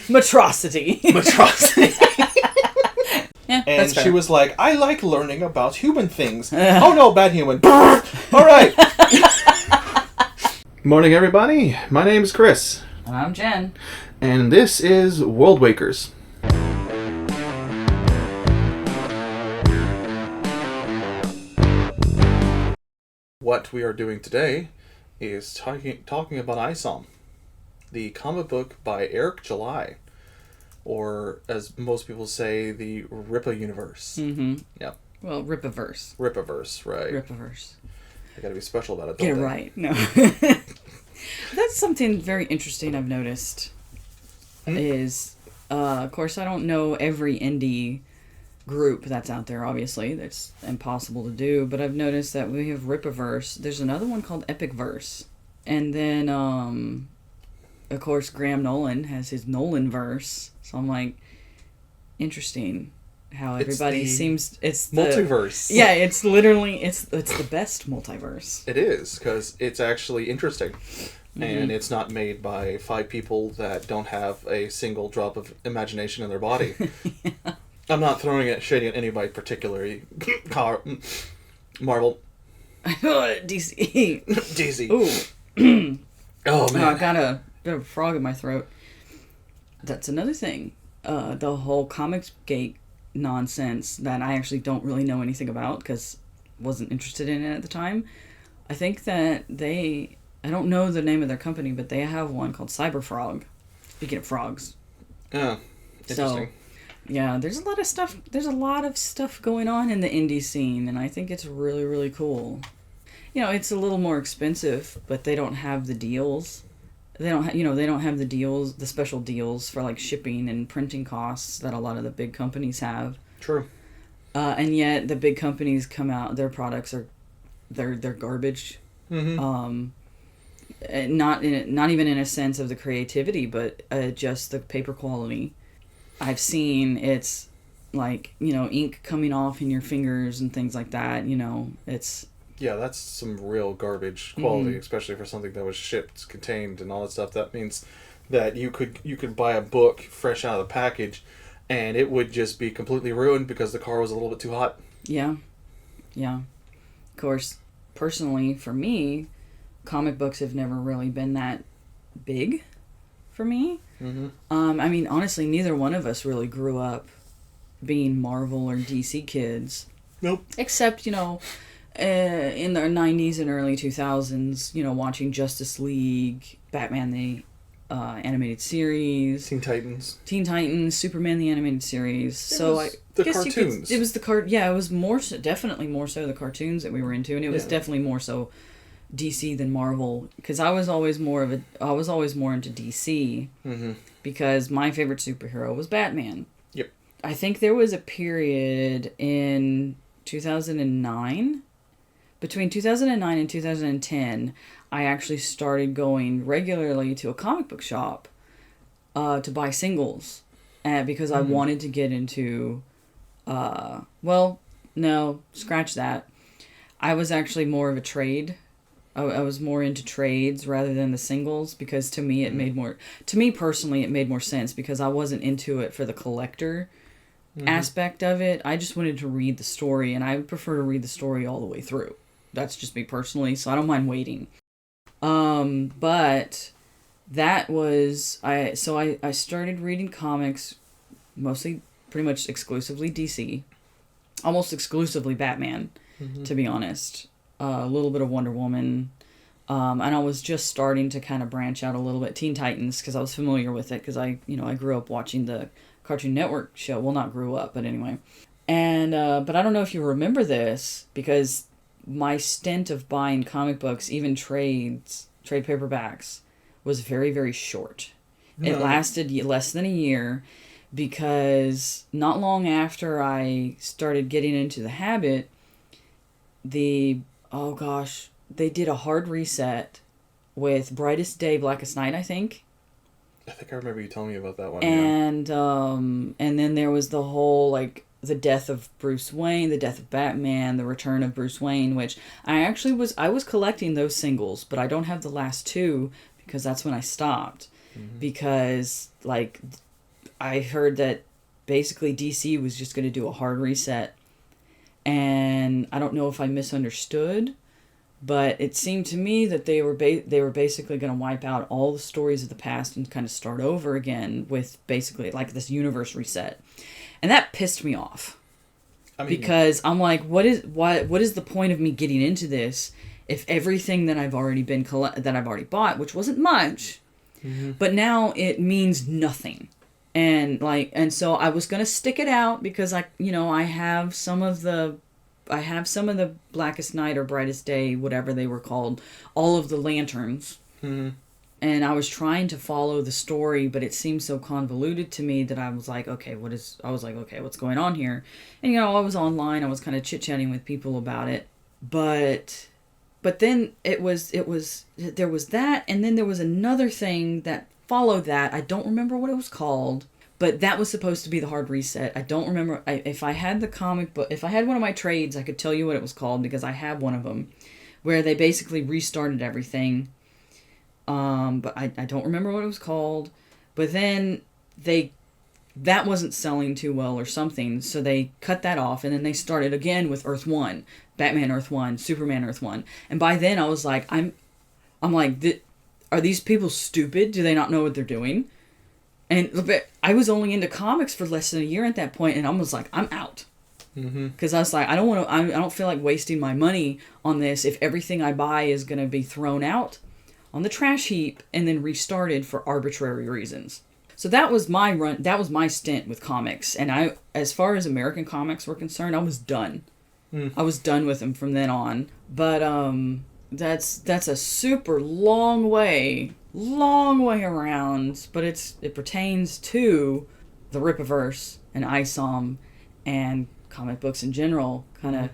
Matrosity. Yeah, and she was like, I like learning about human things. Oh no, bad human. Alright. Morning, everybody. My name is Chris. And I'm Jen. And this is World Wakers. What we are doing today is talking about Isom, the comic book by Eric July, or as most people say, the Rippaverse. Mm-hmm. Yep. Well, Rippaverse. Rippaverse, right. Rippaverse. I gotta be special about it, Get don't it they? right. No. That's something very interesting I've noticed. Is, of course, I don't know every indie group that's out there, obviously. That's impossible to do. But I've noticed that we have Rippaverse. There's another one called Epicverse. And then, of course, Graham Nolan has his Nolanverse. So I'm like, interesting how everybody seems... It's the multiverse. Yeah, it's literally... It's the best multiverse. It is, because it's actually interesting. And it's not made by 5 people that don't have a single drop of imagination in their body. Yeah. I'm not throwing it shady at anybody particularly. Marvel. DC. DC. Ooh. Oh, man. I got a bit of a frog in my throat. That's another thing. The whole Comics Gate nonsense that I actually don't really know anything about because wasn't interested in it at the time. I think that I don't know the name of their company, but they have one called Cyberfrog. Speaking of frogs. Yeah, interesting. So, yeah, there's a lot of stuff. There's a lot of stuff going on in the indie scene, and I think it's really, really cool. You know, it's a little more expensive, but they don't have the deals. They don't have the deals, the special deals for like shipping and printing costs that a lot of the big companies have. True. And yet the big companies come out, their products are, they're garbage. Mm-hmm. Not even in a sense of the creativity, but just the paper quality. I've seen it's like, ink coming off in your fingers and things like that. It's... Yeah, that's some real garbage quality, especially for something that was shipped, contained, and all that stuff. That means that you could buy a book fresh out of the package, and it would just be completely ruined because the car was a little bit too hot. Yeah. Yeah. Of course, personally, for me, comic books have never really been that big for me. Mm-hmm. I mean, honestly, neither one of us really grew up being Marvel or DC kids. Nope. Except, in the 90s and early 2000s, watching Justice League, Batman the animated series, Teen Titans, Superman the animated series. The cartoons. It was it was definitely more so the cartoons that we were into, and it was definitely more so DC than Marvel, because I was always more into DC, because my favorite superhero was Batman. Yep. I think there was a period in 2009, between 2009 and 2010, I actually started going regularly to a comic book shop to buy singles, because I wanted to get into, no, scratch that. I was actually more of a trade. I was more into trades rather than the singles, because to me personally it made more sense, because I wasn't into it for the collector aspect of it. I just wanted to read the story, and I would prefer to read the story all the way through. That's just me personally, so I don't mind waiting. But that was I started reading comics, mostly pretty much exclusively DC, almost exclusively Batman, to be honest. A little bit of Wonder Woman, and I was just starting to kind of branch out a little bit. Teen Titans, because I was familiar with it, because I grew up watching the Cartoon Network show. Well, not grew up, but anyway. And but I don't know if you remember this, because my stint of buying comic books, even trade paperbacks, was very, very short. No. It lasted less than a year, because not long after I started getting into the habit, they did a hard reset with Brightest Day, Blackest Night, I think. I think I remember you telling me about that one. And and then there was the whole, like, the death of Bruce Wayne, the death of Batman, the return of Bruce Wayne, which I was collecting those singles, but I don't have the last two, because that's when I stopped. Mm-hmm. Because, like, I heard that basically DC was just going to do a hard reset. And I don't know if I misunderstood, but it seemed to me that they were basically going to wipe out all the stories of the past and kind of start over again with basically like this universe reset. And that pissed me off. I mean, because I'm like, what is the point of me getting into this if everything that I've already bought, which wasn't much, but now it means nothing. And so I was gonna stick it out because I have some of the Blackest Night or Brightest Day, whatever they were called, all of the lanterns. And I was trying to follow the story, but it seemed so convoluted to me that I was like, okay, what's going on here? And, I was online, I was kind of chit-chatting with people about it. But then there was that, and then there was another thing that followed that. I don't remember what it was called, but that was supposed to be the hard reset. I don't remember. If I had the comic book, if I had one of my trades, I could tell you what it was called because I have one of them, where they basically restarted everything. But I don't remember what it was called. But then that wasn't selling too well or something, so they cut that off, and then they started again with Earth 1, Batman Earth 1, Superman Earth 1. And by then I was like, I'm like, are these people stupid? Do they not know what they're doing? And I was only into comics for less than a year at that point, and I was like, I'm out. Because I was like, I don't feel like wasting my money on this if everything I buy is going to be thrown out on the trash heap and then restarted for arbitrary reasons. So that was my run. That was my stint with comics. And as far as American comics were concerned, I was done. I was done with them from then on. But that's a super long way around. But it pertains to the Rippaverse and Isom and comic books in general. Kind of,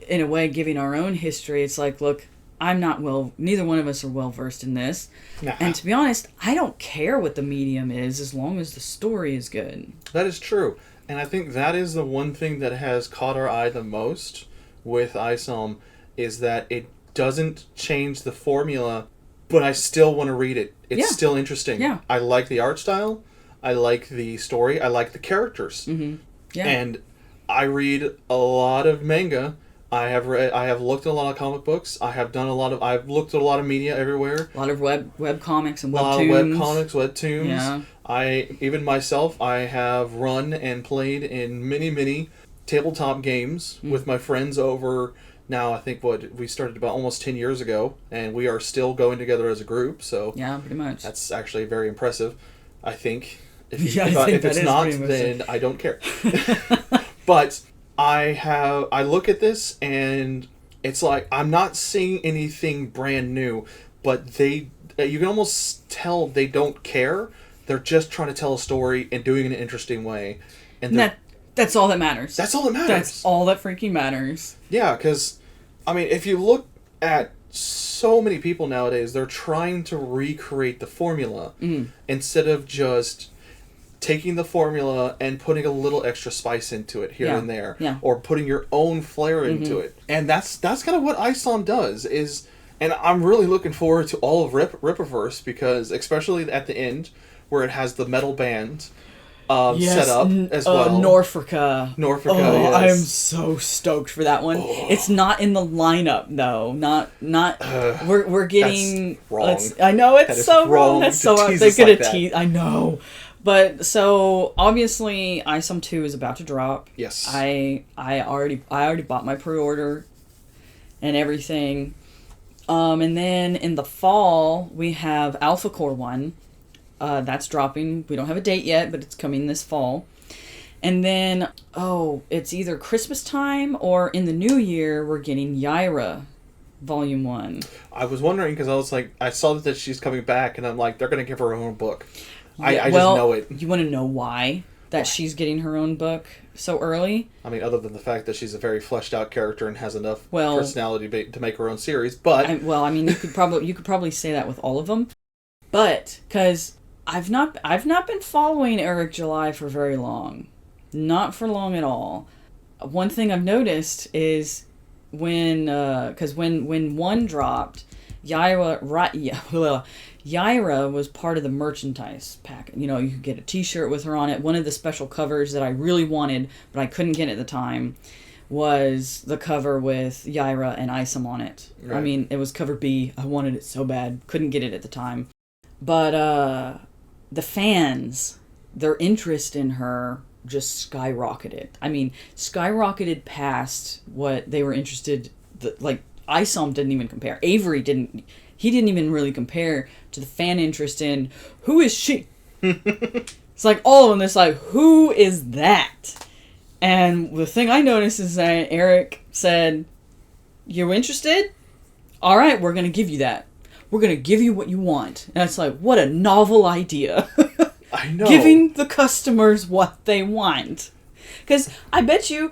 in a way, giving our own history. It's like, look, neither one of us are well versed in this. Nah. And to be honest, I don't care what the medium is as long as the story is good. That is true. And I think that is the one thing that has caught our eye the most with Isom, is that it doesn't change the formula, but I still want to read it. It's still interesting. Yeah. I like the art style. I like the story. I like the characters. Yeah. And I read a lot of manga. I have looked at a lot of comic books. I've looked at a lot of media everywhere. A lot of web comics and webtoons. A lot of web comics, webtoons. Yeah. I have run and played in many tabletop games with my friends over now. I think we started about almost 10 years ago, and we are still going together as a group. So yeah, pretty much. That's actually very impressive, I think. If it's not, then I don't care. But I look at this and it's like I'm not seeing anything brand new, but you can almost tell they don't care. They're just trying to tell a story and doing it in an interesting way. And that's all that matters. That's all that matters. That's all that freaking matters. Yeah, because I mean, if you look at so many people nowadays, they're trying to recreate the formula instead of just taking the formula and putting a little extra spice into it here and there, or putting your own flair into it. And that's kind of what Isom does. And I'm really looking forward to all of Rippaverse, because especially at the end where it has the metal band set up as well. Norfolka. Yes. I'm so stoked for that one. Oh. It's not in the lineup though. We're getting. That's wrong. I know it's so wrong. That's so wrong. They're gonna tease. I know. But so obviously Isom 2 is about to drop. Yes. I already bought my pre-order and everything. And then in the fall we have Alpha Core 1. That's dropping. We don't have a date yet, but it's coming this fall. And then it's either Christmas time or in the new year we're getting Yaira Volume 1. I was wondering because I was like, I saw that she's coming back and I'm like, they're going to give her own book. I just know it. You want to know why she's getting her own book so early? I mean, other than the fact that she's a very fleshed out character and has enough personality to make her own series, but you could probably say that with all of them, but because I've not been following Eric July for very long, not for long at all. One thing I've noticed is when 1 dropped, Yaira Yaira was part of the merchandise pack. You know, you could get a t-shirt with her on it. One of the special covers that I really wanted, but I couldn't get at the time, was the cover with Yaira and Isom on it. Right. I mean, it was cover B. I wanted it so bad. Couldn't get it at the time. But the fans, their interest in her just skyrocketed. I mean, skyrocketed past what they were interested... Like, Isom didn't even compare. Avery didn't even really compare to the fan interest in, who is she? It's like, all of them, it's like, who is that? And the thing I noticed is that Eric said, you interested? All right, we're going to give you that. We're going to give you what you want. And it's like, what a novel idea. I know. Giving the customers what they want. Because I bet you,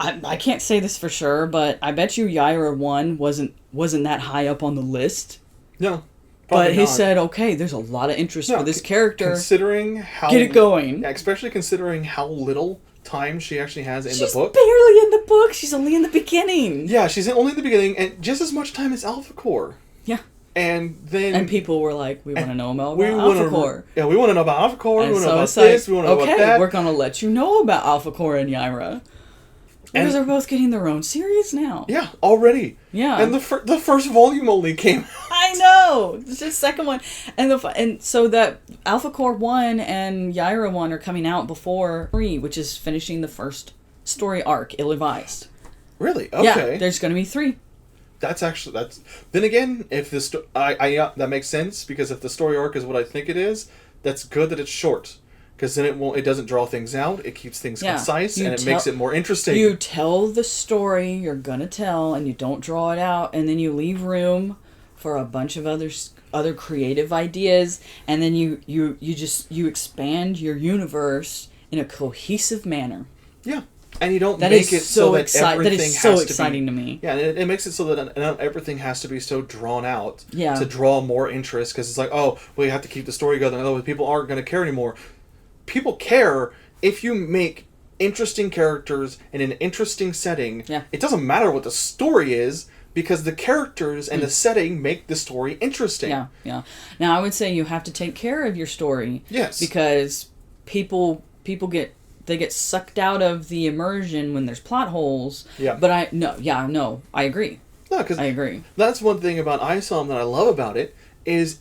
I can't say this for sure, but I bet you Yaira 1 wasn't that high up on the list. No. But he said, okay, there's a lot of interest for this character. Considering how... Get it going. Yeah, especially considering how little time she actually has in the book. She's barely in the book. She's only in the beginning. Yeah, she's only in the beginning, and just as much time as Alpha Core. Yeah. And then... And people were like, we want to know about Alpha Core. Yeah, we want to know about Alpha Core, we want to know about this, we want to know about that. Okay, we're going to let you know about Alpha Core and Yaira. Because they're both getting their own series now. Yeah, already. Yeah. And the first volume only came out. I know! It's just the second one. And so that Alpha Core 1 and Yaira 1 are coming out before 3, which is finishing the first story arc, ill-advised. Really? Okay. Yeah, there's going to be 3. That's... Then again, if the... that makes sense, because if the story arc is what I think it is, that's good that it's short. Because then it doesn't draw things out, it keeps things concise, and it makes it more interesting. You tell the story you're gonna tell, and you don't draw it out, and then you leave room for a bunch of other creative ideas, and then you expand your universe in a cohesive manner. Yeah. And you don't make it so that everything has to be... That is so exciting to me. Yeah, and it makes it so that not everything has to be so drawn out to draw more interest, because it's like, oh, well, you have to keep the story going, otherwise people aren't going to care anymore. People care if you make interesting characters in an interesting setting. Yeah. It doesn't matter what the story is, because the characters and the setting make the story interesting. Yeah, yeah. Now, I would say you have to take care of your story. Yes. Because people get sucked out of the immersion when there's plot holes. Yeah. But I agree. No, because I agree. That's one thing about Isom that I love about it is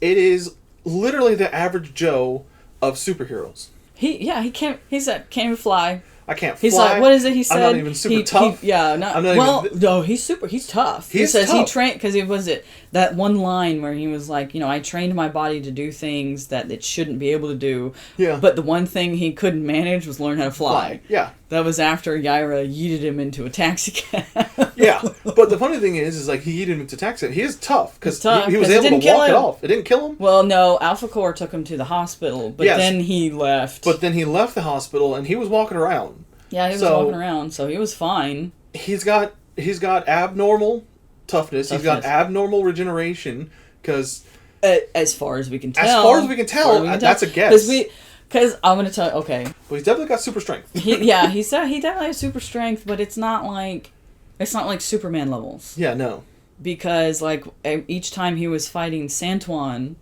literally the average Joe of superheroes. He can't even fly. I can't fly. He's like, what is it he said? I'm not even super tough. No, he's tough. He says tough. He trained, because it was that one line where he was like, I trained my body to do things that it shouldn't be able to do. Yeah. But the one thing he couldn't manage was learn how to fly. Yeah. That was after Yaira yeeted him into a taxi cab. Yeah. But the funny thing is like he yeeted him into a taxi cab. He is tough, because he was able to walk it off. It didn't kill him. Well, no, Alpha Core took him to the hospital, but then he left. But then he left the hospital, and he was walking around. Yeah, he was walking around, so he was fine. He's got abnormal toughness. He's got abnormal regeneration, because... As far as we can tell. That's a guess. Because I'm going to tell you, okay. Well, he's definitely got super strength. he definitely has super strength, but it's not like Superman levels. Yeah, no. Because, like, each time he was fighting Santuan,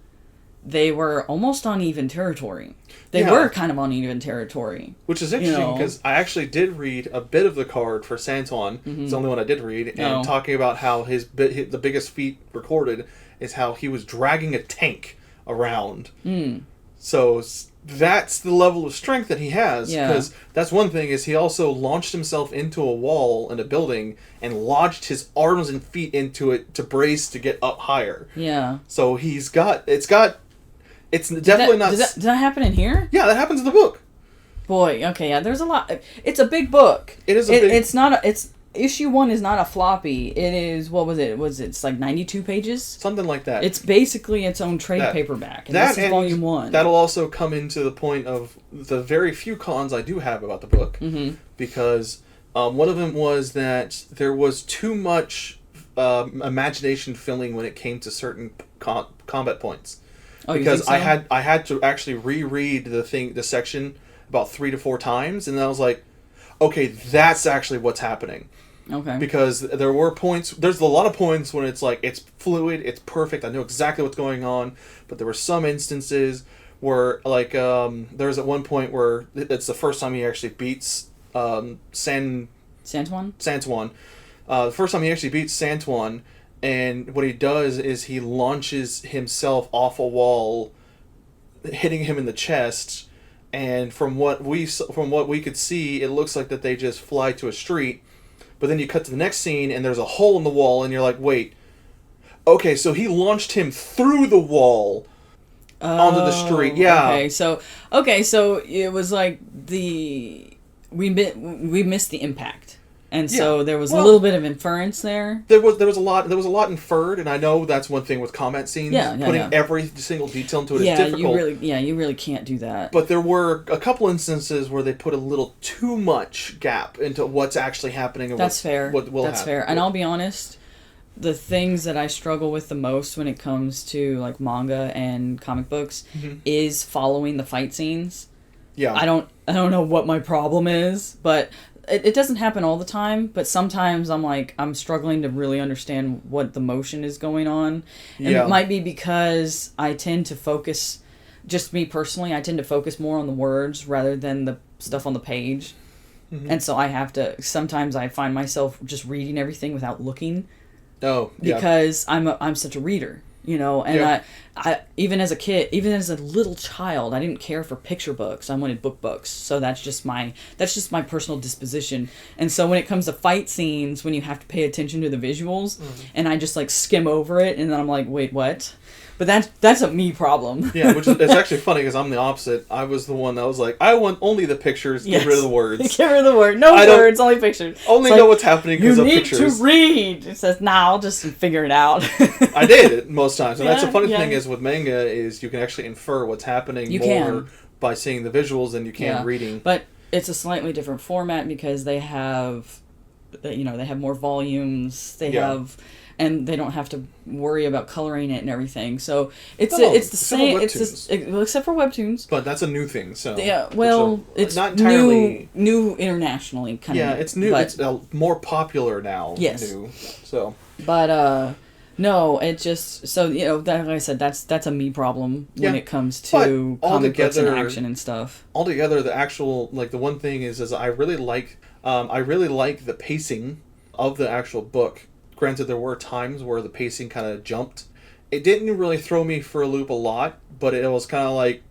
they were almost on even territory. They were kind of on even territory. Which is interesting, because I actually did read a bit of the card for Santuan. Mm-hmm. It's the only one I did read. And talking about how the biggest feat recorded is how he was dragging a tank around. Mm. So that's the level of strength that he has. Because that's one thing, is he also launched himself into a wall in a building and lodged his arms and feet into it to brace to get up higher. Yeah. So it's definitely not... Did that happen in here? Yeah, that happens in the book. Boy, okay, yeah, there's a lot... It's a big book. It is a big... It's not issue 1 is not a floppy. It is... What was it? It's like 92 pages? Something like that. It's basically its own trade paperback. And this is volume 1. That'll also come into the point of the very few cons I do have about the book. Mm-hmm. Because one of them was that there was too much imagination filling when it came to certain combat points. Oh, because I had to actually reread the section about 3 to 4 times, and then I was like, okay, that's actually what's happening. Okay. Because there's a lot of points when it's like, it's fluid, it's perfect, I know exactly what's going on, but there were some instances where, like, there's at one point where it's the first time he actually beats Santuan. The first time he actually beats Santuan, and what he does is he launches himself off a wall, hitting him in the chest, and from what we could see, it looks like that they just fly to a street, but then you cut to the next scene, and there's a hole in the wall, and you're like, wait, okay, so he launched him through the wall onto the street. Yeah. Okay, so it was like we missed the impact. And so there was a little bit of inference there. There was a lot inferred, and I know that's one thing with comment scenes. Putting every single detail into it is difficult. You really can't do that. But there were a couple instances where they put a little too much gap into what's actually happening. And that's fair. What will happen. That's fair. And I'll be honest, the things that I struggle with the most when it comes to like manga and comic books is following the fight scenes. Yeah. I don't know what my problem is, but it doesn't happen all the time, but sometimes I'm struggling to really understand what the motion is going on. And it might be because I tend to focus, just me personally, I tend to focus more on the words rather than the stuff on the page. And so sometimes I find myself just reading everything without looking. Oh, yeah. Because I'm such a reader. And I even as a kid, even as a little child, I didn't care for picture books. I wanted book books. So that's just my personal disposition. And so when it comes to fight scenes, when you have to pay attention to the visuals, and I just like skim over it, and then I'm like, wait, what? But that's a me problem. Yeah, which is it's actually funny because I'm the opposite. I was the one that was like, I want only the pictures, get rid of the words. Get rid of the word. No words, only pictures. Only know what's happening because of pictures. You need to read. It says, I'll just figure it out. I did it most times. And that's the funny thing is with manga is you can actually infer what's happening by seeing the visuals than you can reading. But it's a slightly different format because they have more volumes. They have... And they don't have to worry about coloring it and everything. So it's the same. Except for webtoons. But that's a new thing. So it's not entirely new internationally. Kind of. Yeah, it's new. It's more popular now. Yes. New. So. But no, it just like I said, that's a me problem when it comes to comic books and action and stuff. Altogether, the actual the one thing is I really like the pacing of the actual book. Granted, there were times where the pacing kind of jumped. It didn't really throw me for a loop a lot, but it was kind of like,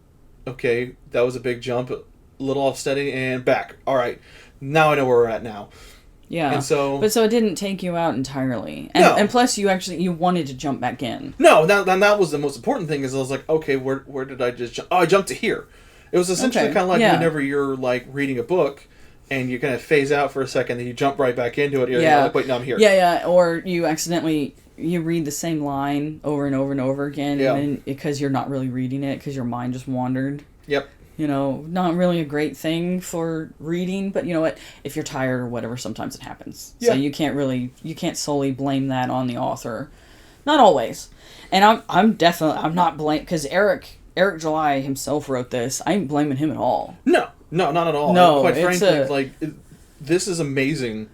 okay, that was a big jump, a little offsetting, and back. All right, now I know where we're at now. Yeah, and so it didn't take you out entirely, and plus you wanted to jump back in. No, that was the most important thing. Is I was like, okay, where did I just jump? Oh, I jumped to here. It was essentially kind of like whenever you're like reading a book. And you kind of phase out for a second, then you jump right back into it. You're like, wait, no, I'm here. Yeah, or you accidentally read the same line over and over and over again, and then, because you're not really reading it, because your mind just wandered. Yep. Not really a great thing for reading, but you know what? If you're tired or whatever, sometimes it happens. Yeah. So you can't solely blame that on the author. Not always. And I'm not blaming, because Eric July himself wrote this. I ain't blaming him at all. No, not at all. No, quite frankly, this is amazing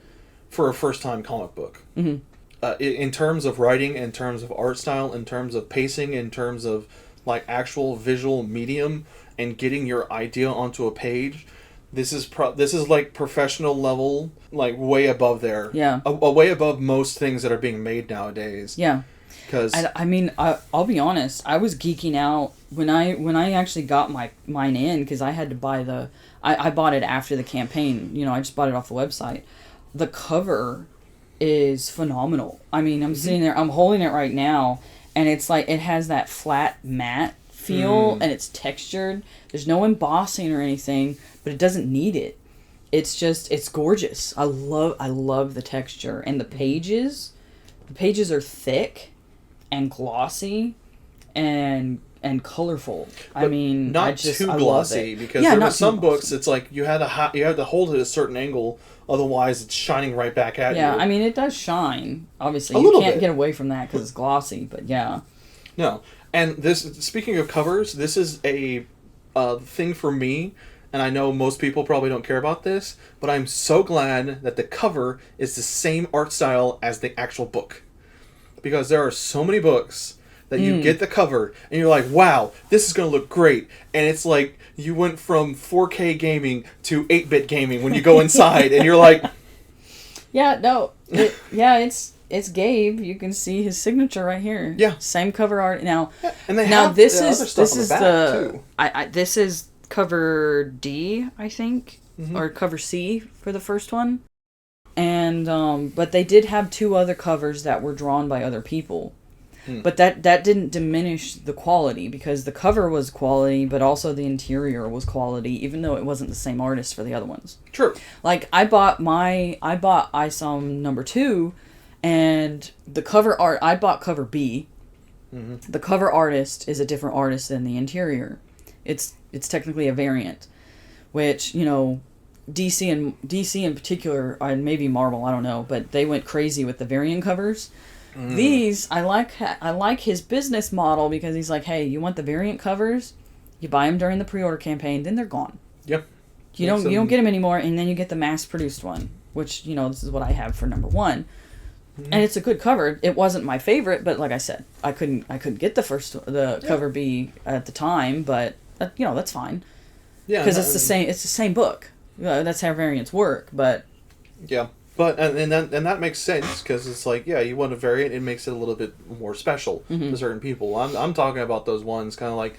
for a first-time comic book. Mm-hmm. In terms of writing, in terms of art style, in terms of pacing, in terms of actual visual medium, and getting your idea onto a page, this is professional level, way above there. Yeah, a way above most things that are being made nowadays. Yeah. Because I'll be honest, I was geeking out when I actually got mine in, because I had to buy I bought it after the campaign. I just bought it off the website. The cover is phenomenal. I'm sitting there, I'm holding it right now, and it's it has that flat matte feel, and it's textured. There's no embossing or anything, but it doesn't need it. It's gorgeous. I love the texture, and the pages are thick and glossy and colorful. But not too glossy, because there were some books it's you had to hold it at a certain angle, otherwise it's shining right back at you. Yeah, it does shine. Obviously, you can't get away from that because it's glossy, but yeah. No, and speaking of covers, this is a thing for me, and I know most people probably don't care about this, but I'm so glad that the cover is the same art style as the actual book. Because there are so many books that you get the cover, and you're like, wow, this is going to look great. And it's like, you went from 4K gaming to 8-bit gaming when you go inside, and you're like... Yeah, no. It's Gabe. You can see his signature right here. Yeah. Same cover art. Now, and they now have this the is other stuff this on the is back, the too. this is cover D, I think, or cover C for the first one. And but they did have 2 other covers that were drawn by other people. But that didn't diminish the quality, because the cover was quality, but also the interior was quality, even though it wasn't the same artist for the other ones. True. Like, I bought Isom number 2, and the cover art, I bought cover B. The cover artist is a different artist than the interior. It's technically a variant, which, you know, DC in particular, and maybe Marvel, I don't know, but they went crazy with the variant covers. These, I like his business model, because he's like, hey, you want the variant covers? You buy them during the pre-order campaign, then they're gone. Yep. You don't get them anymore, and then you get the mass-produced one, which, you know, this is what I have for number 1. And it's a good cover. It wasn't my favorite, but like I said, I couldn't get the cover B at the time, but you know, that's fine. Yeah, because it's the same book. That's how variants work, but yeah. But and that makes sense, because it's like, yeah, you want a variant, it makes it a little bit more special to certain people. I'm talking about those ones, kind of like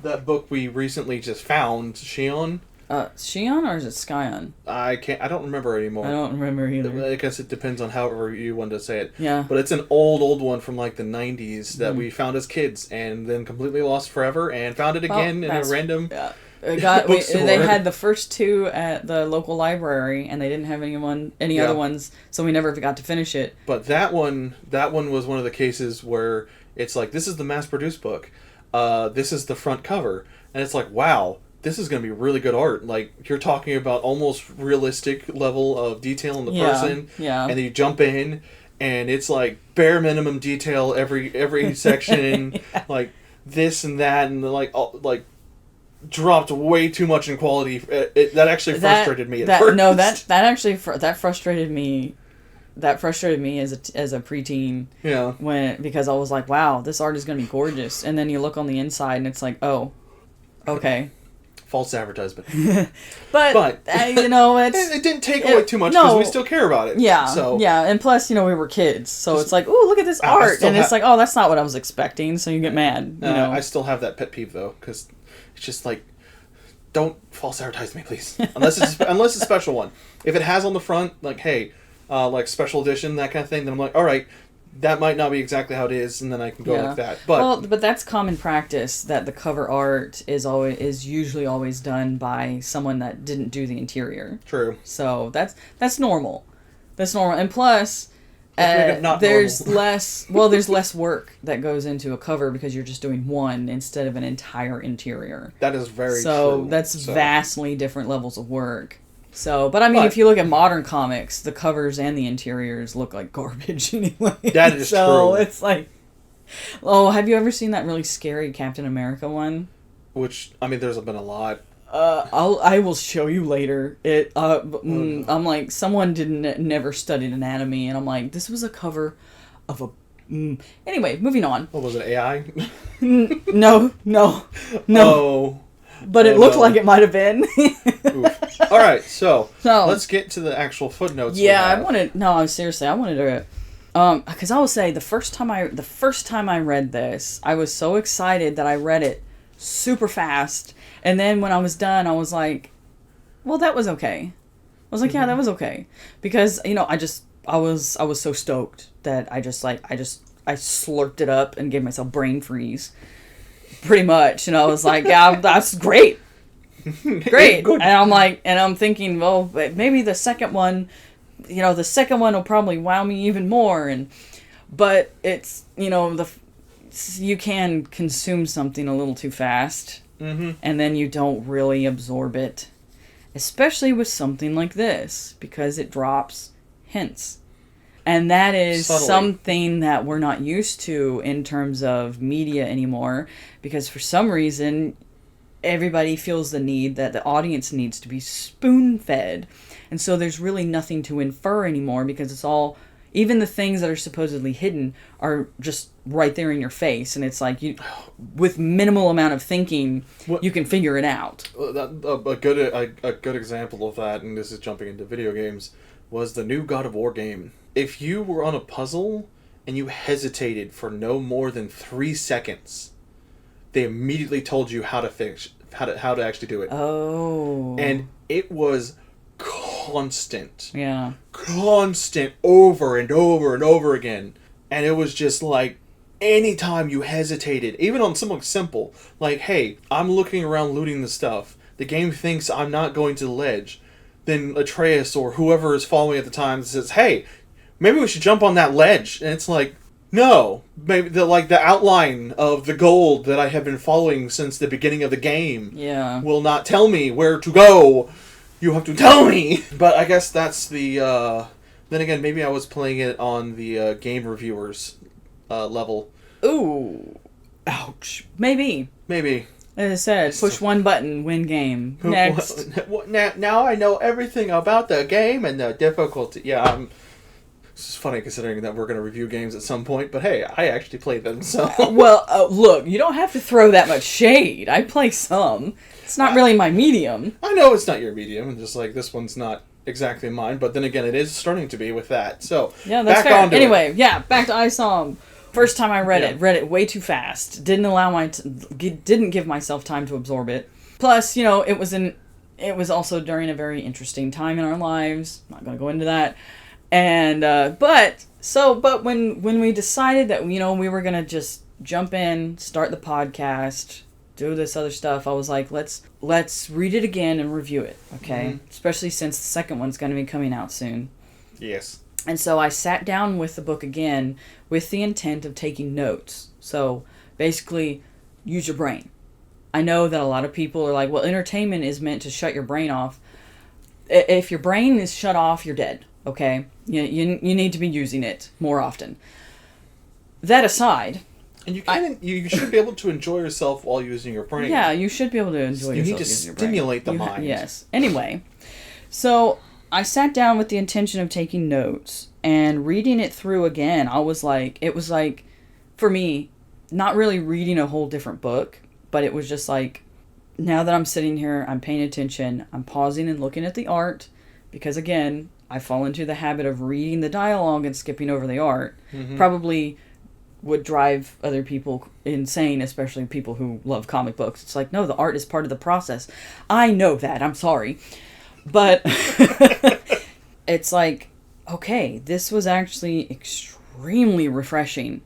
that book we recently just found, Shion. Shion, or is it Skyon? I don't remember anymore. I don't remember either. I guess it depends on however you want to say it. Yeah. But it's an old one from like the 90s that we found as kids, and then completely lost forever, and found it again in a random... Yeah. They had the first 2 at the local library, and they didn't have any other ones, so we never got to finish it. But that one was one of the cases where it's like, this is the mass-produced book. This is the front cover. And it's like, wow, this is going to be really good art. Like, you're talking about almost realistic level of detail in the person. Yeah. And then you jump in, and it's like bare minimum detail every section. Like, this and that, and like dropped way too much in quality. That actually frustrated me at first. No, that actually frustrated me. That frustrated me as a preteen. Yeah. Because I was like, wow, this art is going to be gorgeous, and then you look on the inside and it's like, oh, okay. False advertisement. but you know, it didn't take away too much, because we still care about it. Yeah. So yeah, and plus, you know, we were kids, so it's like, oh, look at this art, and it's like, oh, that's not what I was expecting, so you get mad. You know? I still have that pet peeve though, because it's just like, don't false advertise me, please. Unless it's a special one. If it has on the front, like, hey, like special edition, that kind of thing, then I'm like, all right, that might not be exactly how it is, and then I can go like that. But that's common practice, that the cover art is usually always done by someone that didn't do the interior. True. So that's normal. That's normal, and plus, there's less work that goes into a cover, because you're just doing one instead of an entire interior. That is very true. So that's vastly different levels of work. So, but I mean, if you look at modern comics, the covers and the interiors look like garbage anyway. That is true. So it's like, oh, have you ever seen that really scary Captain America one? Which, I mean, there's been a lot. I will show you later. I'm like, someone never studied anatomy, and I'm like, this was a cover of a. Anyway, moving on. What was it, AI? No. Oh. But it looked like it might have been. All right, so let's get to the actual footnotes. Yeah, I wanted to, because I will say the first time I read this, I was so excited that I read it super fast, and then when I was done, I was like, well, that was okay. I was like, yeah, that was okay, because, you know, I was so stoked that I slurped it up and gave myself brain freeze. Pretty much, and I was like, yeah, that's great. And I'm thinking, well, maybe the second one will probably wow me even more, but it's, you know, you can consume something a little too fast, and then you don't really absorb it, especially with something like this, because it drops hints. And that is something that we're not used to in terms of media anymore, because for some reason, everybody feels the need that the audience needs to be spoon-fed. And so there's really nothing to infer anymore because it's all, even the things that are supposedly hidden are just right there in your face. And it's like, you, with minimal amount of thinking, you can figure it out. A good example of that, and this is jumping into video games, was the new God of War game. If you were on a puzzle and you hesitated for no more than 3 seconds, they immediately told you how to fix, how to actually do it. Oh. And it was constant. Yeah. Constant over and over and over again. And it was just like, anytime you hesitated, even on something simple, like, hey, I'm looking around looting the stuff. The game thinks I'm not going to the ledge. Then Atreus or whoever is following at the time says, hey, maybe we should jump on that ledge. And it's like, no. Maybe the outline of the gold that I have been following since the beginning of the game will not tell me where to go. You have to tell me. But I guess that's the... then again, maybe I was playing it on the game reviewers level. Ooh. Ouch. Maybe. As I said, push one button, win game. Next. Now I know everything about the game and the difficulty. Yeah, this is funny considering that we're going to review games at some point, but hey, I actually played them, so... Well, look, you don't have to throw that much shade. I play some. It's not really my medium. I know it's not your medium, and just like this one's not exactly mine, but then again, it is starting to be with that, so... Yeah, that's fair. Anyway, back to Isom. First time I read it way too fast. Didn't give myself time to absorb it. Plus, it was also during a very interesting time in our lives. Not going to go into that. And but when we decided that we were going to just jump in, start the podcast, do this other stuff, I was like, let's read it again and review it, okay? Mm-hmm. Especially since the second one's going to be coming out soon. Yes. And so I sat down with the book again with the intent of taking notes. So basically, use your brain. I know that a lot of people are like, well, entertainment is meant to shut your brain off. If your brain is shut off, you're dead, okay? You need to be using it more often. That aside... And you should be able to enjoy yourself while using your brain. Yeah, you should be able to enjoy yourself using your brain. You need to stimulate the mind. Yes. Anyway, so... I sat down with the intention of taking notes and reading it through again. It was like, for me, not really reading a whole different book, but it was just like, now that I'm sitting here, I'm paying attention, I'm pausing and looking at the art, because again, I fall into the habit of reading the dialogue and skipping over the art. Mm-hmm. Probably would drive other people insane, especially people who love comic books. It's like, no, the art is part of the process. I know that, I'm sorry. But it's like, okay, this was actually extremely refreshing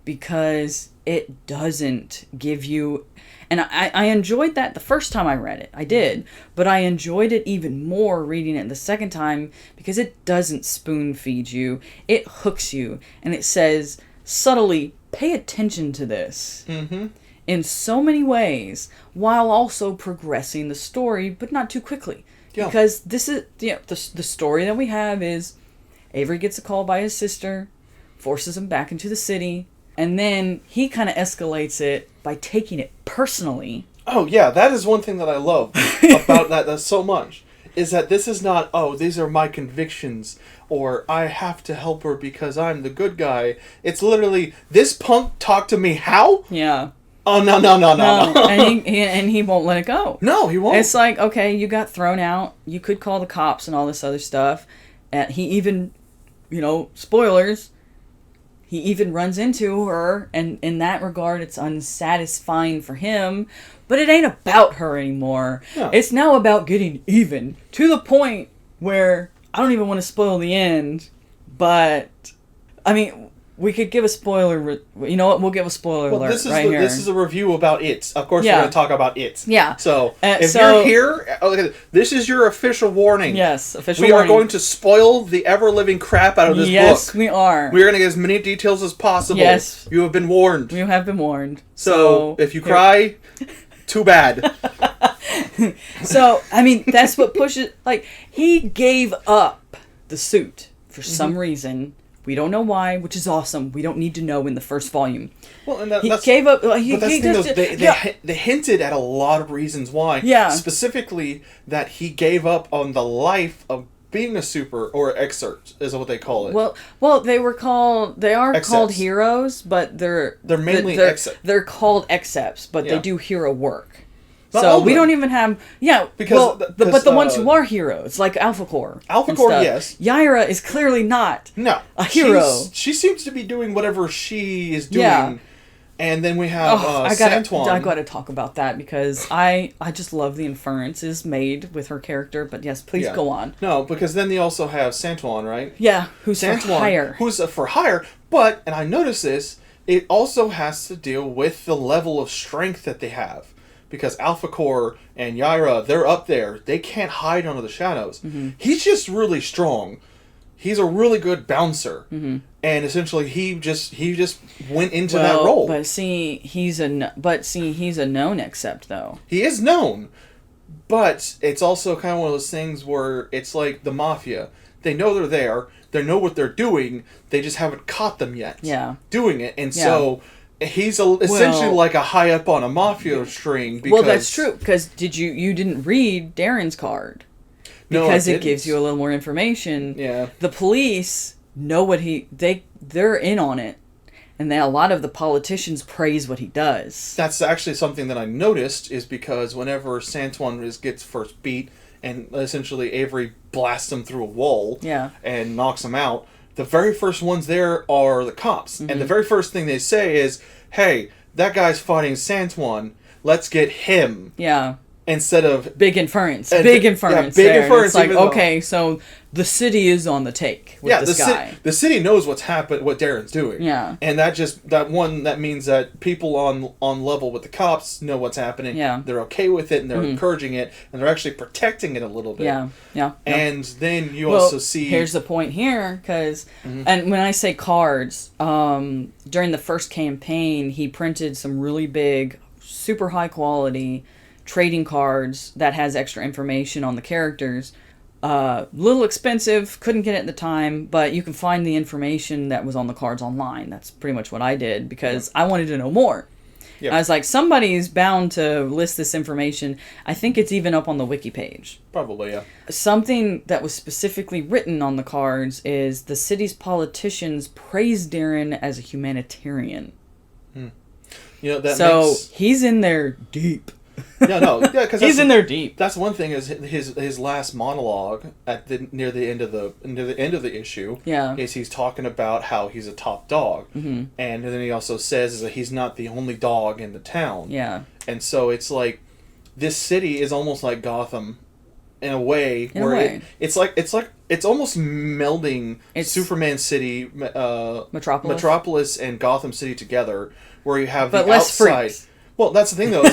because it doesn't give you... And I enjoyed that the first time I read it. I did. But I enjoyed it even more reading it the second time because it doesn't spoon feed you. It hooks you. And it says, subtly, pay attention to this. Mm-hmm. In so many ways, while also progressing the story, but not too quickly. Yeah. Because this is, the story that we have is Avery gets a call by his sister, forces him back into the city, and then he kind of escalates it by taking it personally. Oh, yeah, that is one thing that I love about that so much, is that this is not, these are my convictions, or I have to help her because I'm the good guy. It's literally, this punk talked to me how? Yeah. Oh, no. And he won't let it go. No, he won't. It's like, okay, you got thrown out. You could call the cops and all this other stuff. And he even, spoilers, he even runs into her. And in that regard, it's unsatisfying for him. But it ain't about her anymore. No. It's now about getting even. To the point where, I don't even want to spoil the end. But, I mean... We could give a spoiler... You know what? We'll give a spoiler alert here. This is a review about it. Of course, we're going to talk about it. Yeah. So, if you're here... this is your official warning. Yes, official warning. We are going to spoil the ever-living crap out of this book. Yes, we are. We're going to get as many details as possible. Yes. You have been warned. You have been warned. So if you cry, too bad. So, I mean, that's what pushes... Like, he gave up the suit for some reason... We don't know why, which is awesome. We don't need to know in the first volume. Well, and he gave up. But that's the thing, though, they hinted at a lot of reasons why. Yeah. Specifically, that he gave up on the life of being a super or excerpt is what they call it. Well, they are called heroes, but they're mainly excepts. They're called excepts, but they do hero work. Not so we don't even have because but the ones who are heroes, like Alpha Core. Yes. Yaira is clearly not a hero. She seems to be doing whatever she is doing. Yeah. And then we have Santuan. I gotta talk about that because I just love the inferences made with her character. But yes, please go on. No, because then they also have Santuan, right? Yeah, who's for hire. Who's for hire, but, and I noticed this, it also has to deal with the level of strength that they have. Because Alpha Core and Yaira, they're up there. They can't hide under the shadows. Mm-hmm. He's just really strong. He's a really good bouncer. Mm-hmm. And essentially he just went into that role. But he's a known except though. He is known. But it's also kind of one of those things where it's like the mafia. They know they're there. They know what they're doing. They just haven't caught them yet. Yeah. Doing it. And so he's essentially like a high up on a mafia string. Because, that's true. Because you didn't read Darren's card. Because it gives you a little more information. Yeah. The police know what they're in on it. And then a lot of the politicians praise what he does. That's actually something that I noticed is because whenever Santuan gets first beat and essentially Avery blasts him through a wall and knocks him out, the very first ones there are the cops. Mm-hmm. And the very first thing they say is, hey, that guy's fighting Santuan. Let's get him. Yeah. Instead of... Big inference. Big inference. Yeah, big inference. It's like, okay, so the city is on the take with this guy. The city knows what Darren's doing. Yeah. And that means that people on level with the cops know what's happening. Yeah. They're okay with it and they're encouraging it and they're actually protecting it a little bit. Yeah. Yeah. And then you also see... Here's the point here, because... And when I say cards, during the first campaign, he printed some really big, super high quality trading cards that has extra information on the characters. Little expensive, couldn't get it at the time, but you can find the information that was on the cards online. That's pretty much what I did because I wanted to know more. Yep. I was like, somebody's bound to list this information. I think it's even up on the wiki page. Probably, yeah. Something that was specifically written on the cards is the city's politicians praise Darren as a humanitarian. He's in there deep. Because he's in there deep. That's one thing is his last monologue near the end of the issue. Yeah, is he's talking about how he's a top dog, and then he also says that he's not the only dog in the town. Yeah, and so it's like this city is almost like Gotham, in a way it's almost melding Superman City, Metropolis, and Gotham City together, where you have the outside. Freaks. Well, that's the thing, though.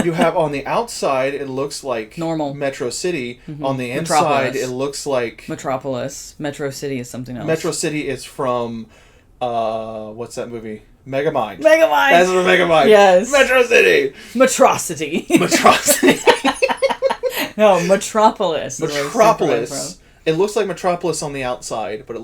You have on the outside, it looks like normal Metro City. Mm-hmm. On the inside, it looks like Metropolis. Metro City is something else. Metro City is from what's that movie? Megamind. Megamind. That's from Megamind. Yes. Metro City. Metrocity. No, Metropolis. Metropolis. It looks like Metropolis on the outside, but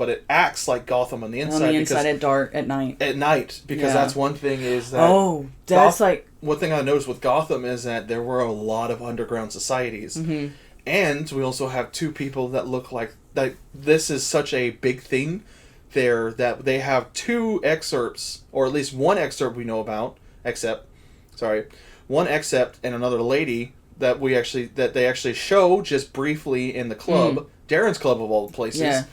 it acts like Gotham on the inside. On the inside at night. At night, because that's one thing is that... Oh, that's one thing I noticed with Gotham is that there were a lot of underground societies. Mm-hmm. And we also have two people that look like... that. This is such a big thing there that they have two excerpts, or at least one excerpt we know about, one excerpt and another lady... that they actually show just briefly in the club, Darren's club of all places,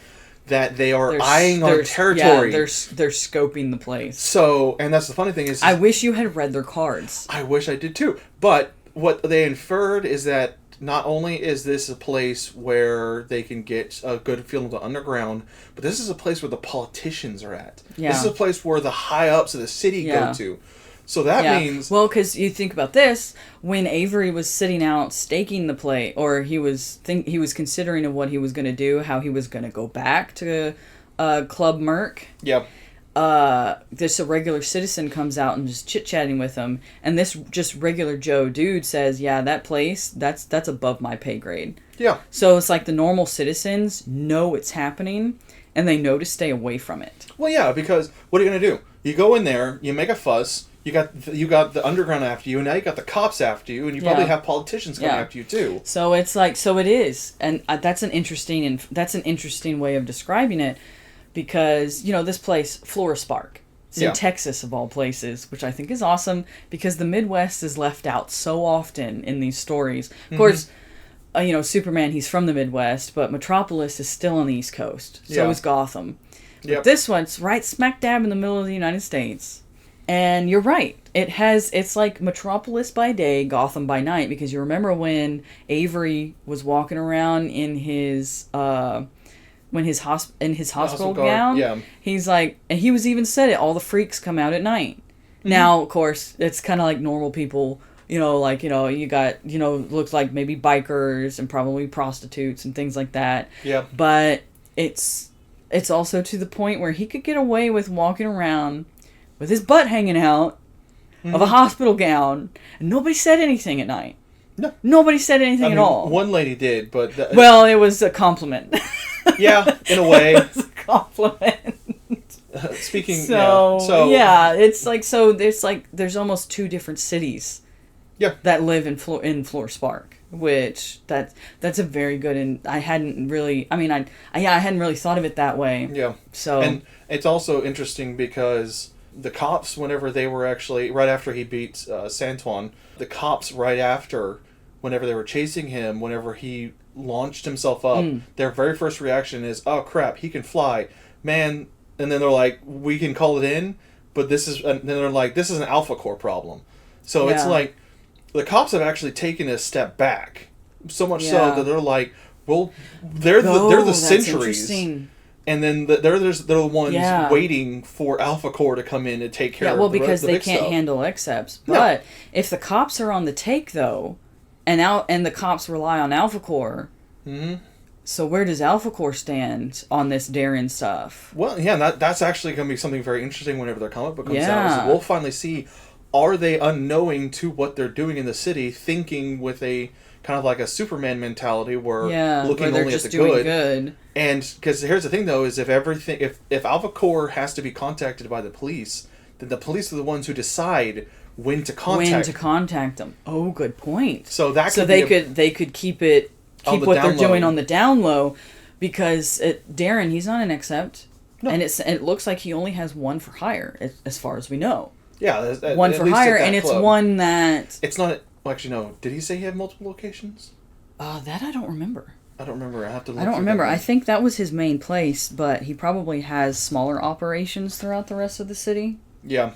that they are eyeing our territory. Yeah, they're scoping the place. So, and that's the funny thing is... I wish you had read their cards. I wish I did too. But what they inferred is that not only is this a place where they can get a good feel of the underground, but this is a place where the politicians are at. Yeah. This is a place where the high-ups of the city go to. So that means... Well, because you think about this, when Avery was sitting out staking the play, or he was considering of what he was going to do, how he was going to go back to Club Merc. Yeah. This a regular citizen comes out and just chit-chatting with him, and this just regular Joe dude says, yeah, that place, that's above my pay grade. Yeah. So it's like the normal citizens know it's happening, and they know to stay away from it. Well, yeah, because what are you going to do? You go in there, you make a fuss, you got the underground after you, and now you got the cops after you, and you probably have politicians coming after you too. So it's like, so it is, and that's an interesting way of describing it, because, you know, this place, Florist Park, it's in Texas of all places, which I think is awesome, because the Midwest is left out so often in these stories. Of course, you know, Superman, he's from the Midwest, but Metropolis is still on the East Coast. So is Gotham. But this one's right smack dab in the middle of the United States. And you're right. It's like Metropolis by day, Gotham by night, because you remember when Avery was walking around in his hospital gown. He's like, and he was even said it, all the freaks come out at night. Now, of course, it's kind of like normal people, you know, like, you know, you got, you know, looks like maybe bikers and probably prostitutes and things like that. Yeah. But it's also to the point where he could get away with walking around with his butt hanging out of a hospital gown, and nobody said anything at night. No. Nobody said anything at all. One lady did, but... well, it was a compliment. Yeah, in a way. It was a compliment. Speaking... it's like, there's almost two different cities that live in Florist Park, which that's a very good, and I hadn't really thought of it that way. Yeah. So... And it's also interesting because... the cops, whenever they were actually, right after he beat Santuan, the cops right after, whenever they were chasing him, whenever he launched himself up, their very first reaction is, oh crap, he can fly. Man, and then they're like, we can call it in, but this is, and then they're like, this is an Alpha Core problem. So it's like, the cops have actually taken a step back. So much so that they're like, well, they're the sentries. And then they're the ones waiting for Alpha Core to come in and take care of the because they can't stuff. handle Accepts. But if the cops are on the take, though, and the cops rely on Alpha Core, so where does Alpha Core stand on this Darren stuff? Well, yeah, that's actually going to be something very interesting whenever their comic book comes out. So we'll finally see, are they unknowing to what they're doing in the city, thinking with a... kind of like a Superman mentality where looking only at the good. And because here's the thing though, is if Alpha Core has to be contacted by the police, then the police are the ones who decide when to contact them. Oh, good point. So they could keep what they're doing on the down low, because Darren, he's not an accept, and it looks like he only has one for hire as far as we know. Yeah, one for hire, and it's one that it's not. Well, actually, no. Did he say he had multiple locations? That I don't remember. I don't remember. I have to look. I don't remember. I think that was his main place, but he probably has smaller operations throughout the rest of the city. Yeah.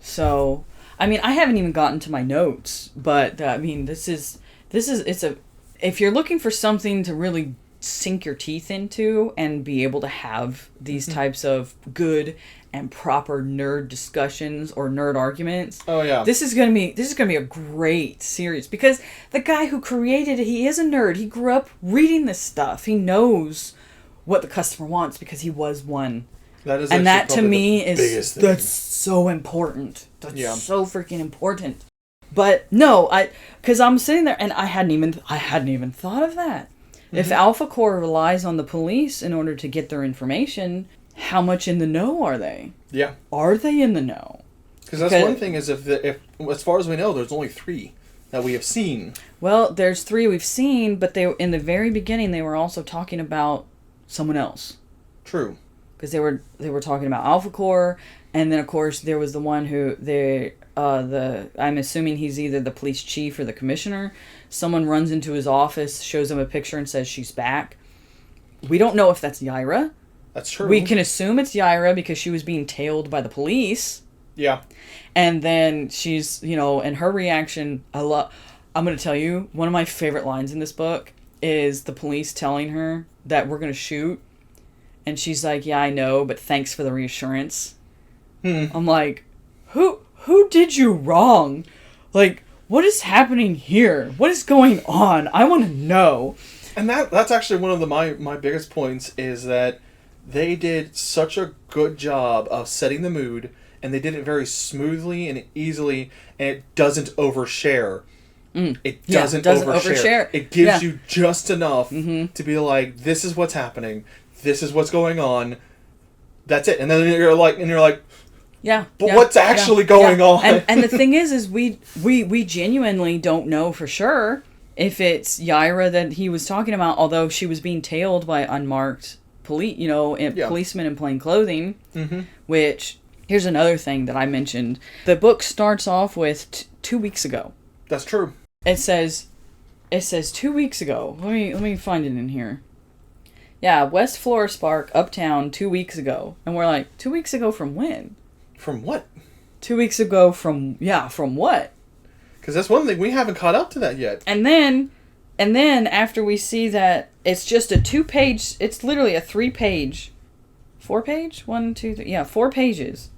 So, I mean, I haven't even gotten to my notes, but I mean, if you're looking for something to really sink your teeth into and be able to have these types of good and proper nerd discussions or nerd arguments. Oh yeah. This is gonna be a great series, because the guy who created it, he is a nerd. He grew up reading this stuff. He knows what the customer wants because he was one. That to me is that's so important. That's so freaking important. But no, because I'm sitting there and I hadn't even thought of that. If Alpha Core relies on the police in order to get their information, how much in the know are they? Yeah. Are they in the know? Because that's one thing is if as far as we know, there's only 3 that we have seen. Well, there's 3 we've seen, but they in the very beginning they were also talking about someone else. True. Because they were talking about Alpha Core, and then of course there was the one who I'm assuming he's either the police chief or the commissioner. Someone runs into his office, shows him a picture, and says she's back. We don't know if that's Yaira. That's true. We can assume it's Yaira because she was being tailed by the police. Yeah. And then she's, and her reaction, I'm going to tell you, one of my favorite lines in this book is the police telling her that we're going to shoot. And she's like, yeah, I know, but thanks for the reassurance. I'm like, who did you wrong? Like, what is happening here? What is going on? I want to know. And that's actually one of my biggest points is that they did such a good job of setting the mood, and they did it very smoothly and easily, and it doesn't overshare. It doesn't overshare. It gives you just enough to be like, this is what's happening. this is what's going on. That's it. And then you're like, yeah. But what's actually going on? And the thing is we genuinely don't know for sure if it's Yaira that he was talking about, although she was being tailed by unmarked policemen in plain clothing, which, here's another thing that I mentioned. The book starts off with 2 weeks ago. That's true. It says 2 weeks ago. Let me find it in here. Yeah, West Florist Park, Uptown, 2 weeks ago. And we're like, 2 weeks ago from when? From what? 2 weeks ago from what? Because that's one thing, we haven't caught up to that yet. And then after we see that it's just a 2-page, it's literally a 3-page, 4-page? 1, 2, 3, yeah, 4 pages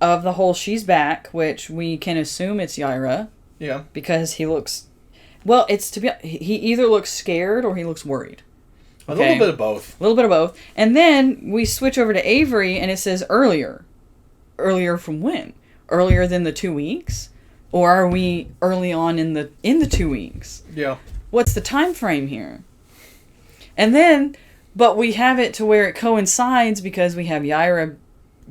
of the whole she's back, which we can assume it's Yaira. Yeah. Because he looks, well, he either looks scared or he looks worried. A little bit of both. A little bit of both. And then we switch over to Avery and it says earlier. Earlier from when? Earlier than the 2 weeks? Or are we early on in the 2 weeks? Yeah. What's the time frame here? And then, but we have it to where it coincides because we have Yaira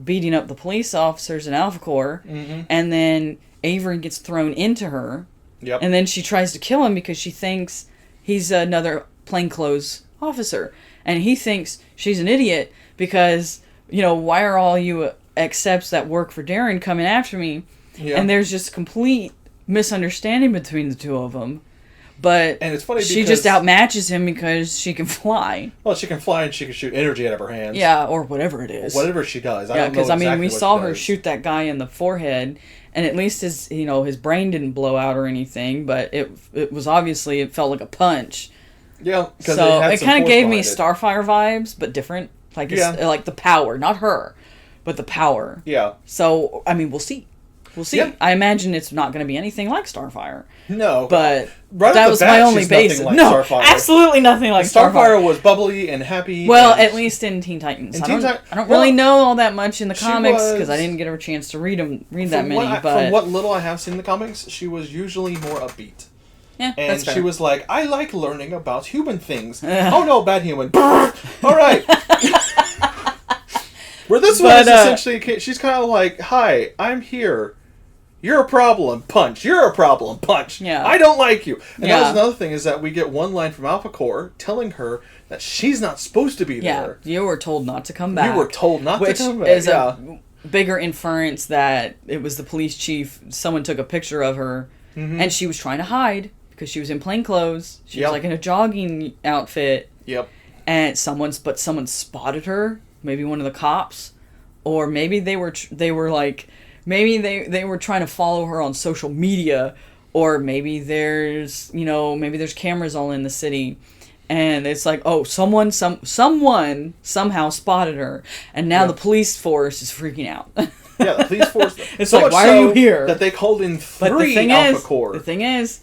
beating up the police officers in Alpha Corps, and then Avery gets thrown into her. Yep. And then she tries to kill him because she thinks he's another plainclothes officer. And he thinks she's an idiot because, why are all you accepts that work for Darren coming after me? Yeah. And there's just complete misunderstanding between the two of them. But and it's funny she just outmatches him because she can fly. Well, she can fly and she can shoot energy out of her hands. Yeah, or whatever it is. Whatever she does. Yeah, because we saw her shoot that guy in the forehead, and at least his brain didn't blow out or anything, but it was obviously, it felt like a punch. Yeah, so it kind of gave me Starfire vibes, but different. Like like the power, not her, but the power. Yeah. So we'll see. We'll see. Yeah. I imagine it's not going to be anything like Starfire. No. But that was my only basis. Like no, Starfire. Absolutely nothing like Starfire. Starfire was bubbly and happy. Well, at least in Teen Titans. I don't really know all that much in the comics because I didn't get a chance to read that many. But from what little I have seen in the comics, she was usually more upbeat. Yeah, and that's fair. She was like, I like learning about human things. Oh no, bad human. All right. Where this one is essentially, she's kind of like, hi, I'm here. You're a problem, punch. You're a problem, punch. Yeah. I don't like you. And that was another thing, is that we get one line from Alpha Corps telling her that she's not supposed to be there. Yeah, you were told not to come back. You were told not to come back. Which is a bigger inference that it was the police chief. Someone took a picture of her, and she was trying to hide because she was in plain clothes. She was like in a jogging outfit. Yep. And someone spotted her. Maybe one of the cops, or maybe they were like. Maybe they were trying to follow her on social media, or maybe there's cameras all in the city, and it's like, oh, someone somehow spotted her, and now the police force is freaking out. Yeah, the police force. It's so like, why are you here? That they called in 3 Alpha Corps. The thing is,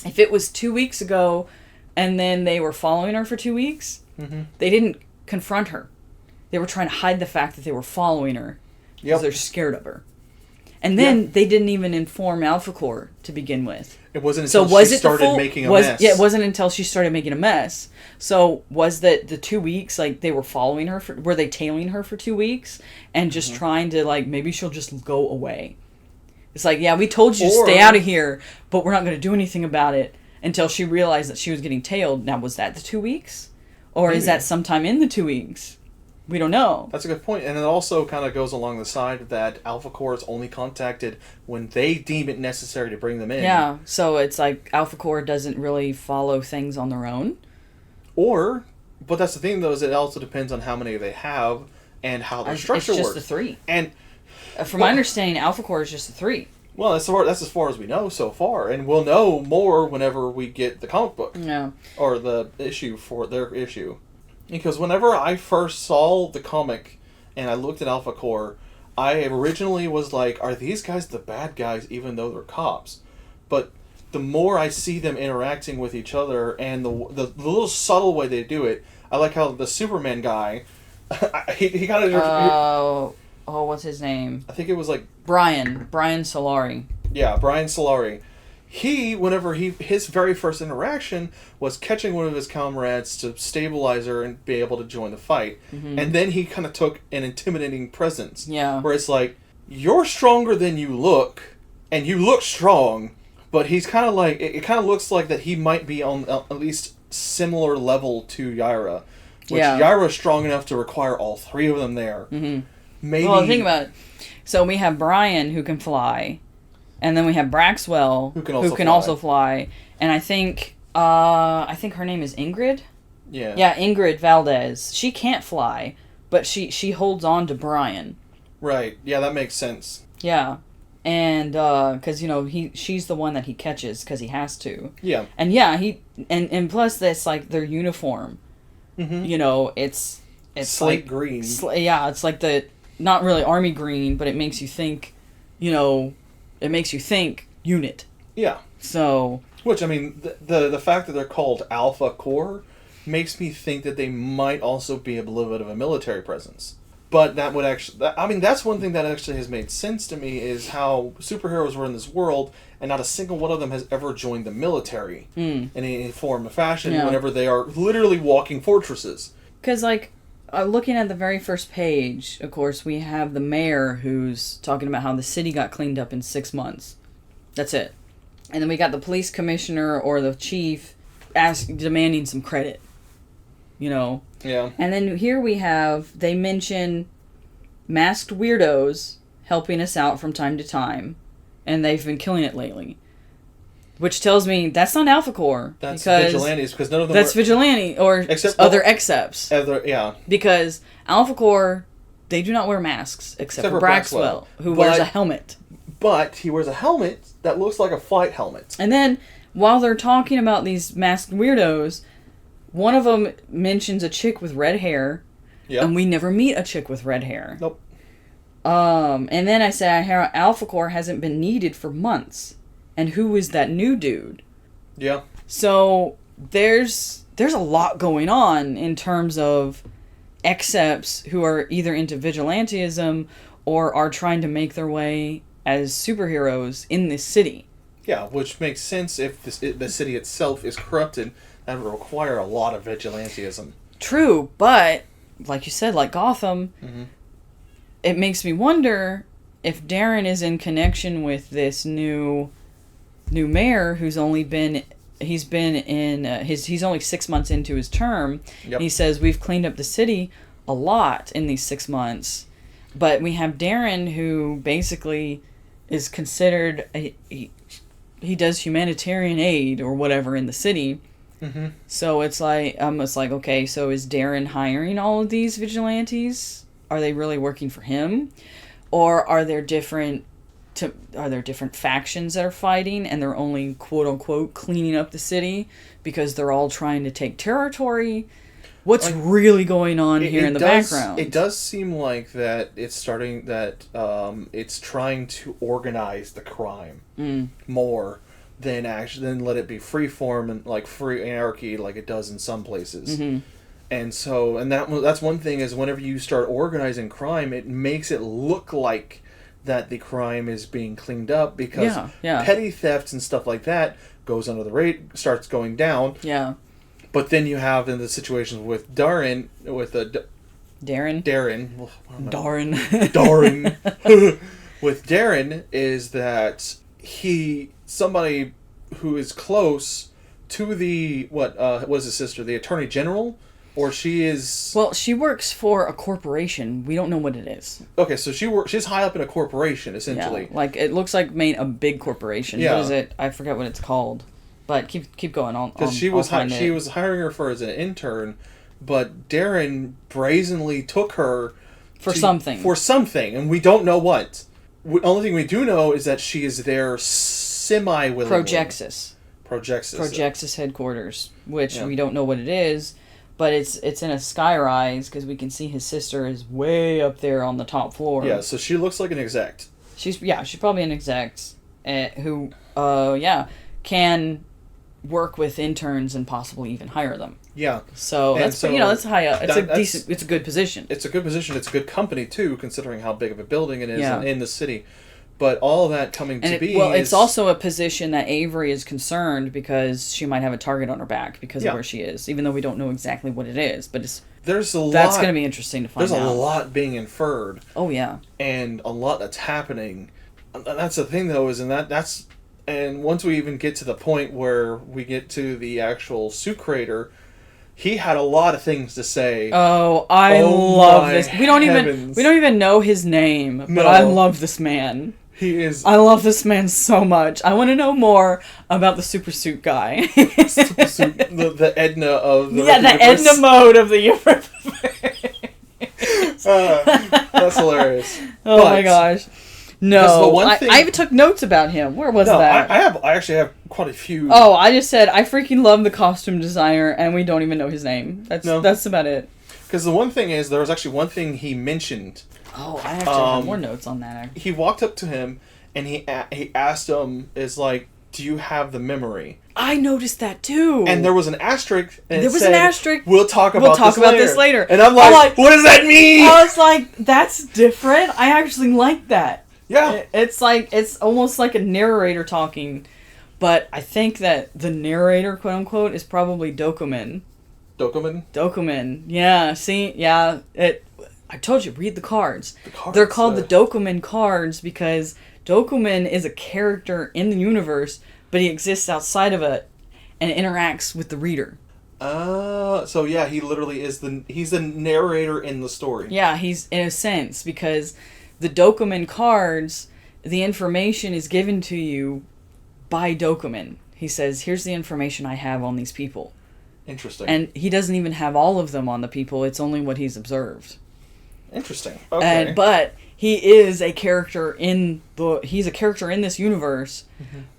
if it was 2 weeks ago, and then they were following her for 2 weeks, they didn't confront her. They were trying to hide the fact that they were following her because they're scared of her. And then they didn't even inform Alpha Corps to begin with. It wasn't until she started making a mess. Yeah, it wasn't until she started making a mess. So was that the 2 weeks, like, they were following her? Were they tailing her for 2 weeks? And just trying to, like, maybe she'll just go away. It's like, yeah, we told you to stay out of here, but we're not going to do anything about it until she realized that she was getting tailed. Now, was that the 2 weeks? Or is that sometime in the 2 weeks? We don't know. That's a good point. And it also kind of goes along the side that Alpha Corps is only contacted when they deem it necessary to bring them in. Yeah, so it's like Alpha Corps doesn't really follow things on their own. But that's the thing, though, is it also depends on how many they have and how their structure works. It's just the 3. And from my understanding, Alpha Corps is just the 3. Well, that's as far as we know so far. And we'll know more whenever we get the comic book. Yeah. Or the issue for their issue. Because whenever I first saw the comic and I looked at Alpha Corps, I originally was like, are these guys the bad guys even though they're cops? But the more I see them interacting with each other and the little subtle way they do it, I like how the Superman guy, he kind of... what's his name? I think it was like... Brian Solari. Yeah, Brian Solari. his very first interaction was catching one of his comrades to stabilize her and be able to join the fight. Mm-hmm. And then he kind of took an intimidating presence. Yeah. Where it's like, you're stronger than you look, and you look strong, but he's kind of like, it kind of looks like that he might be on at least similar level to Yaira. Which Yaira's strong enough to require all three of them there. Mm-hmm. Maybe. Well, think about it. So we have Brian, who can fly. And then we have Braxwell, who can also fly. And I think her name is Ingrid? Yeah. Yeah, Ingrid Valdez. She can't fly, but she holds on to Brian. Right. Yeah, that makes sense. Yeah. And, because, she's the one that he catches, because he has to. Yeah. And yeah, and plus that's, like, their uniform. Mm-hmm. It's slate like, green. It's like the, not really army green, but it makes you think, it makes you think unit. Yeah. So. Which, I mean, the fact that they're called Alpha Corps makes me think that they might also be a little bit of a military presence. But that would actually, that's one thing that actually has made sense to me, is how superheroes were in this world, and not a single one of them has ever joined the military in any form or fashion whenever they are literally walking fortresses. Because, like, looking at the very first page, of course, we have the mayor who's talking about how the city got cleaned up in 6 months. That's it. And then we got the police commissioner or the chief demanding some credit. Yeah. And then here they mention masked weirdos helping us out from time to time. And they've been killing it lately. Which tells me that's not Alpha Corps. That's vigilantes, because none of them That's vigilante, or other excepts. Yeah. Because Alpha Corps, they do not wear masks, except for Braxwell, who wears a helmet. But he wears a helmet that looks like a flight helmet. And then, while they're talking about these masked weirdos, one of them mentions a chick with red hair. Yep. And we never meet a chick with red hair. Nope. And then I say, Alpha Corps hasn't been needed for months. And who is that new dude? Yeah. So there's a lot going on in terms of excepts who are either into vigilantism or are trying to make their way as superheroes in this city. Yeah, which makes sense if the city itself is corrupted. That would require a lot of vigilantism. True, but like you said, like Gotham, it makes me wonder if Darren is in connection with this new mayor who's only been he's only 6 months into his term. Yep. He says we've cleaned up the city a lot in these 6 months, but we have Darren who basically is considered he does humanitarian aid or whatever in the city. Mm-hmm. So it's like okay, so is Darren hiring all of these vigilantes? Are they really working for him, or are there different factions that are fighting and they're only quote unquote cleaning up the city because they're all trying to take territory? What's really going on here in the background? It does seem like that it's it's trying to organize the crime more than let it be free form and like free anarchy like it does in some places. Mm-hmm. And so, that's one thing, is whenever you start organizing crime, it makes it look like that the crime is being cleaned up, because petty thefts and stuff like that goes under the rate, starts going down. Yeah. But then you have in the situations with Darren, with Darren, is that somebody who is close to the was his sister, the Attorney General, or she is. Well, she works for a corporation. We don't know what it is. Okay, so she's high up in a corporation, essentially. Yeah, like it looks like a big corporation. Yeah. What is it? I forget what it's called. But keep going on. Because she was hiring her for as an intern, but Darren brazenly took her for something, and we don't know what. The only thing we do know is that she is there semi-willingly. Projexis headquarters, which we don't know what it is, but it's in a skyrise because we can see his sister is way up there on the top floor. Yeah, so she looks like an exec. She's probably an exec who can work with interns and possibly even hire them. Yeah. So that's high up. It's a good position. It's a good position. It's a good company too, considering how big of a building it is in the city. But all that coming to be... Well, it's also a position that Avery is concerned because she might have a target on her back because of where she is, even though we don't know exactly what it is. But that's going to be interesting to find out. There's a lot being inferred. Oh, yeah. And a lot that's happening. And that's the thing, though, is that's... And once we even get to the point where we get to the actual suit creator... He had a lot of things to say. Oh, I love this. We don't even know his name, but I love this man. He is. I love this man so much. I want to know more about the super suit guy. Super suit, the Edna of the Rippaverse. The Edna mode of the Rippaverse. That's hilarious. Oh my gosh. No, I even took notes about him. Where was that? I actually have quite a few. Oh, I just said I freaking love the costume designer, and we don't even know his name. That's about it. Because the one thing is, there was actually one thing he mentioned. Oh, I actually have more notes on that. He walked up to him, and he asked him, do you have the memory? I noticed that too. And there was an asterisk. And there was an asterisk. We'll talk about this later. And I'm like, what does that mean? I was like, that's different. I actually like that. Yeah. It's almost like a narrator talking, but I think that the narrator, quote unquote, is probably Dokumen. Dokumen. Yeah. See, yeah. I told you, read the cards. They're called the Dokumen cards because Dokumen is a character in the universe, but he exists outside of it and interacts with the reader. So yeah, he literally is he's the narrator in the story. Yeah, he's in a sense because the Dokumen cards, the information is given to you by Dokumen. He says, here's the information I have on these people. Interesting. And he doesn't even have all of them on the people. It's only what he's observed. Interesting. Okay. But he is a character he's a character in this universe,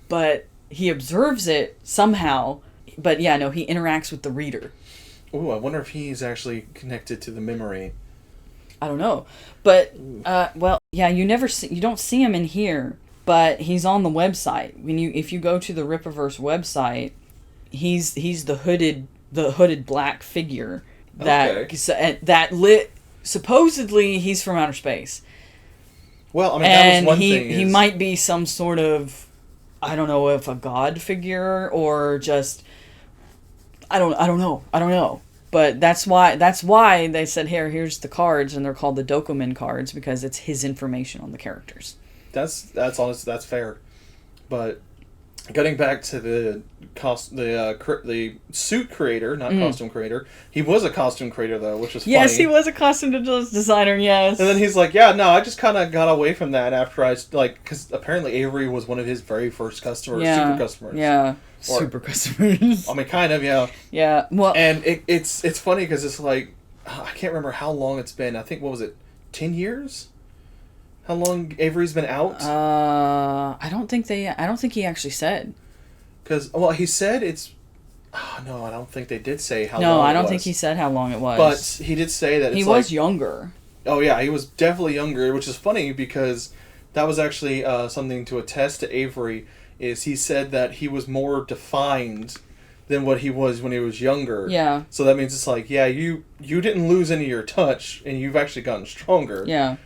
but he observes it somehow. But yeah, no, he interacts with the reader. Ooh, I wonder if he's actually connected to the memory. I don't know, but well, yeah, you don't see him in here, but he's on the website. If you go to the Rippaverse website, he's the hooded black figure that lit. Supposedly, he's from outer space. Well, I mean, that was one thing. He might be some sort of, I don't know if a god figure or just, I don't know. But that's why they said, here's the cards, and they're called the Dokumen cards because it's his information on the characters. That's honest. That's fair. But getting back to the suit creator, not costume creator. He was a costume creator though, which was funny. Yes, he was a costume designer. Yes. And then he's like, "Yeah, no, I just kind of got away from that after because apparently Avery was one of his very first customers, super customers." Yeah. Super customers. I mean, kind of, yeah. Yeah, well... And it's funny because it's like... I can't remember how long it's been. I think, 10 years? How long Avery's been out? I don't think he actually said. Because, well, he said it's... Oh, no, I don't think they did say how long it was. No, I don't think he said how long it was. But he did say that he was younger. Oh, yeah, he was definitely younger, which is funny because that was actually something to attest to Avery... is he said that he was more defined than what he was when he was younger. Yeah. So that means it's like, yeah, you didn't lose any of your touch, and you've actually gotten stronger. Yeah.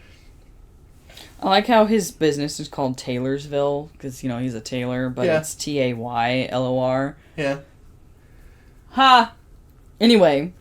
I like how his business is called Taylorsville, because, he's a tailor, but it's Taylor. Yeah. Ha! Anyway.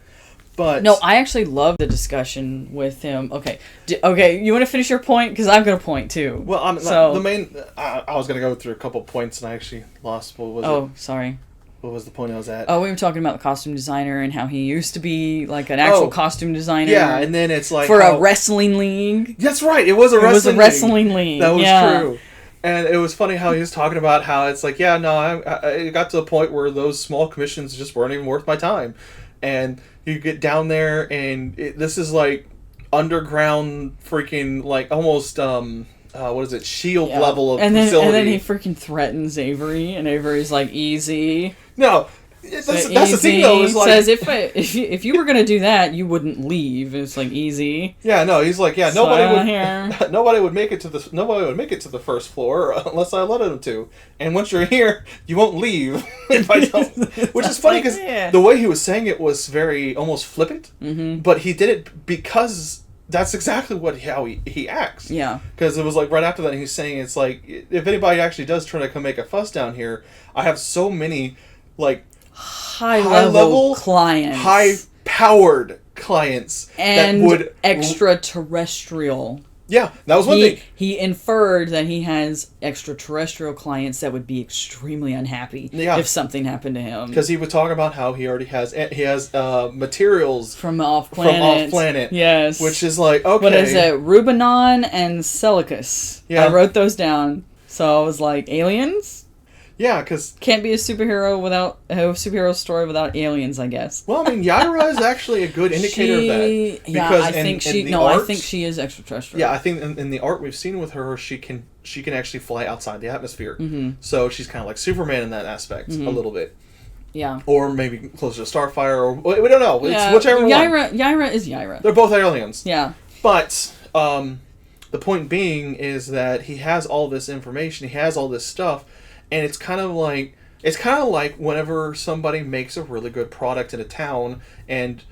But... No, I actually love the discussion with him. Okay, you want to finish your point? Because I've got a point, too. Well, the main... I was going to go through a couple points, and I actually lost... What was it? Oh, sorry. What was the point I was at? Oh, we were talking about the costume designer and how he used to be, like, an actual costume designer. Yeah, and then it's like... For a wrestling league. That's right, it was a wrestling league. That was true. And it was funny how he was talking about how it's like, yeah, no, I got to the point where those small commissions just weren't even worth my time. And... You get down there, and this is like underground, freaking like almost what is it? Shield level of facility. And then he freaking threatens Avery, and Avery's like, "Easy." No, that's the thing though. Is like, says if you were gonna do that, you wouldn't leave. It's like easy. Yeah, no, he's like, yeah, nobody would make it to the first floor unless I let them to. And once you're here, you won't leave if I don't. Which is funny because the way he was saying it was very almost flippant. Mm-hmm. But he did it because that's exactly how he acts. Yeah. Because it was like right after that he's saying it's like, if anybody actually does try to come make a fuss down here, I have so many like high level clients, high powered clients and that would extraterrestrial. Yeah, that was one thing. He inferred that he has extraterrestrial clients that would be extremely unhappy if something happened to him. Because he would talk about how he already has materials from off planet. Yes, which is like, okay, what is it? Rubinon and Celicus. Yeah, I wrote those down. So I was like, aliens. Yeah, because can't be a superhero story without aliens, I guess. Well, I mean, Yaira is actually a good indicator of that. Because I think she is extraterrestrial. Yeah, I think in the art we've seen with her, she can actually fly outside the atmosphere. Mm-hmm. So she's kind of like Superman in that aspect, a little bit. Yeah. Or maybe closer to Starfire, or we don't know. It's whichever one. Yaira is Yaira. They're both aliens. Yeah. But the point being is that he has all this information. He has all this stuff. And it's kind of like whenever somebody makes a really good product in a town and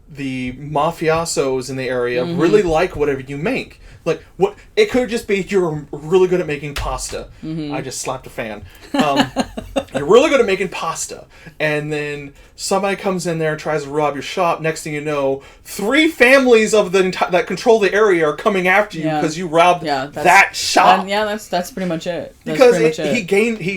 the mafiosos in the area really like whatever you make. Like, what it could just be you're really good at making pasta. I just slapped a fan. You're really good at making pasta. And then somebody comes in there and tries to rob your shop. Next thing you know, 3 families of that control the area are coming after you because you robbed that shop. That's pretty much it. He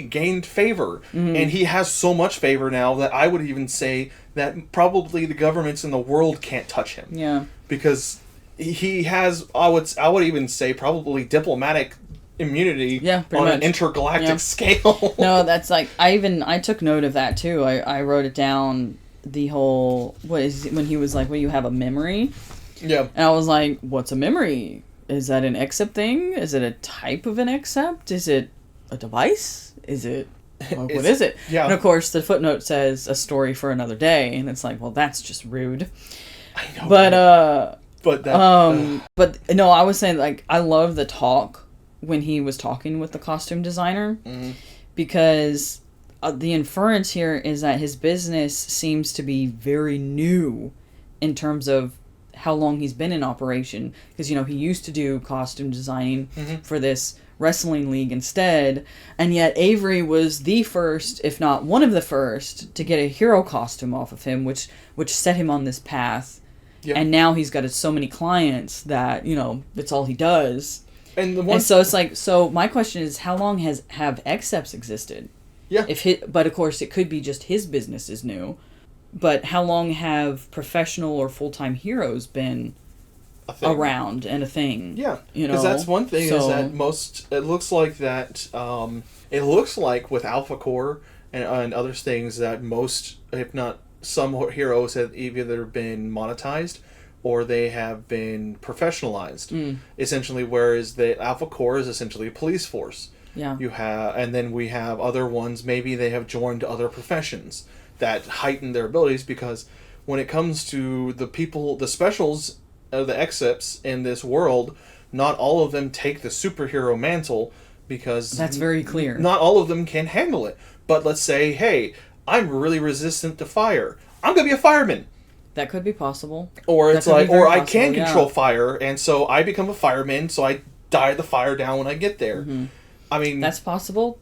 gained favor. And he has so much favor now that I would even say that probably the governments in the world can't touch him. Yeah. Because he has, I would even say, probably diplomatic immunity on an intergalactic scale. No, that's like, I took note of that too. I wrote it down, the whole, when he was like, well, you have a memory? Yeah. And I was like, what's a memory? Is that an accept thing? Is it a type of an accept? Is it a device? Is it, what is it? Yeah. And of course, the footnote says a story for another day. And it's like, well, that's just rude. I know. But no, I was saying, like, I love the talk when he was talking with the costume designer, because the inference here is that his business seems to be very new in terms of how long he's been in operation, because he used to do costume designing for this wrestling league instead, and yet Avery was the first, if not one of the first, to get a hero costume off of him, which set him on this path. Yep. And now he's got so many clients that, it's all he does. And so it's like, so my question is, how long have Exceps existed? Yeah. But of course it could be just his business is new. But how long have professional or full-time heroes been around and a thing? Yeah. Because that's one thing, is that it looks like that, it looks like with Alpha Core and other things that most, if not some heroes, have either been monetized or they have been professionalized. Essentially, whereas the Alpha Core is essentially a police force. Yeah. And then we have other ones, maybe they have joined other professions that heighten their abilities, because when it comes to the specials, the Exceps in this world, not all of them take the superhero mantle, because that's very clear. Not all of them can handle it. But let's say, hey, I'm really resistant to fire. I'm going to be a fireman. That could be possible. Or it's like, or I can control fire, and so I become a fireman, so I die the fire down when I get there. I mean, that's possible.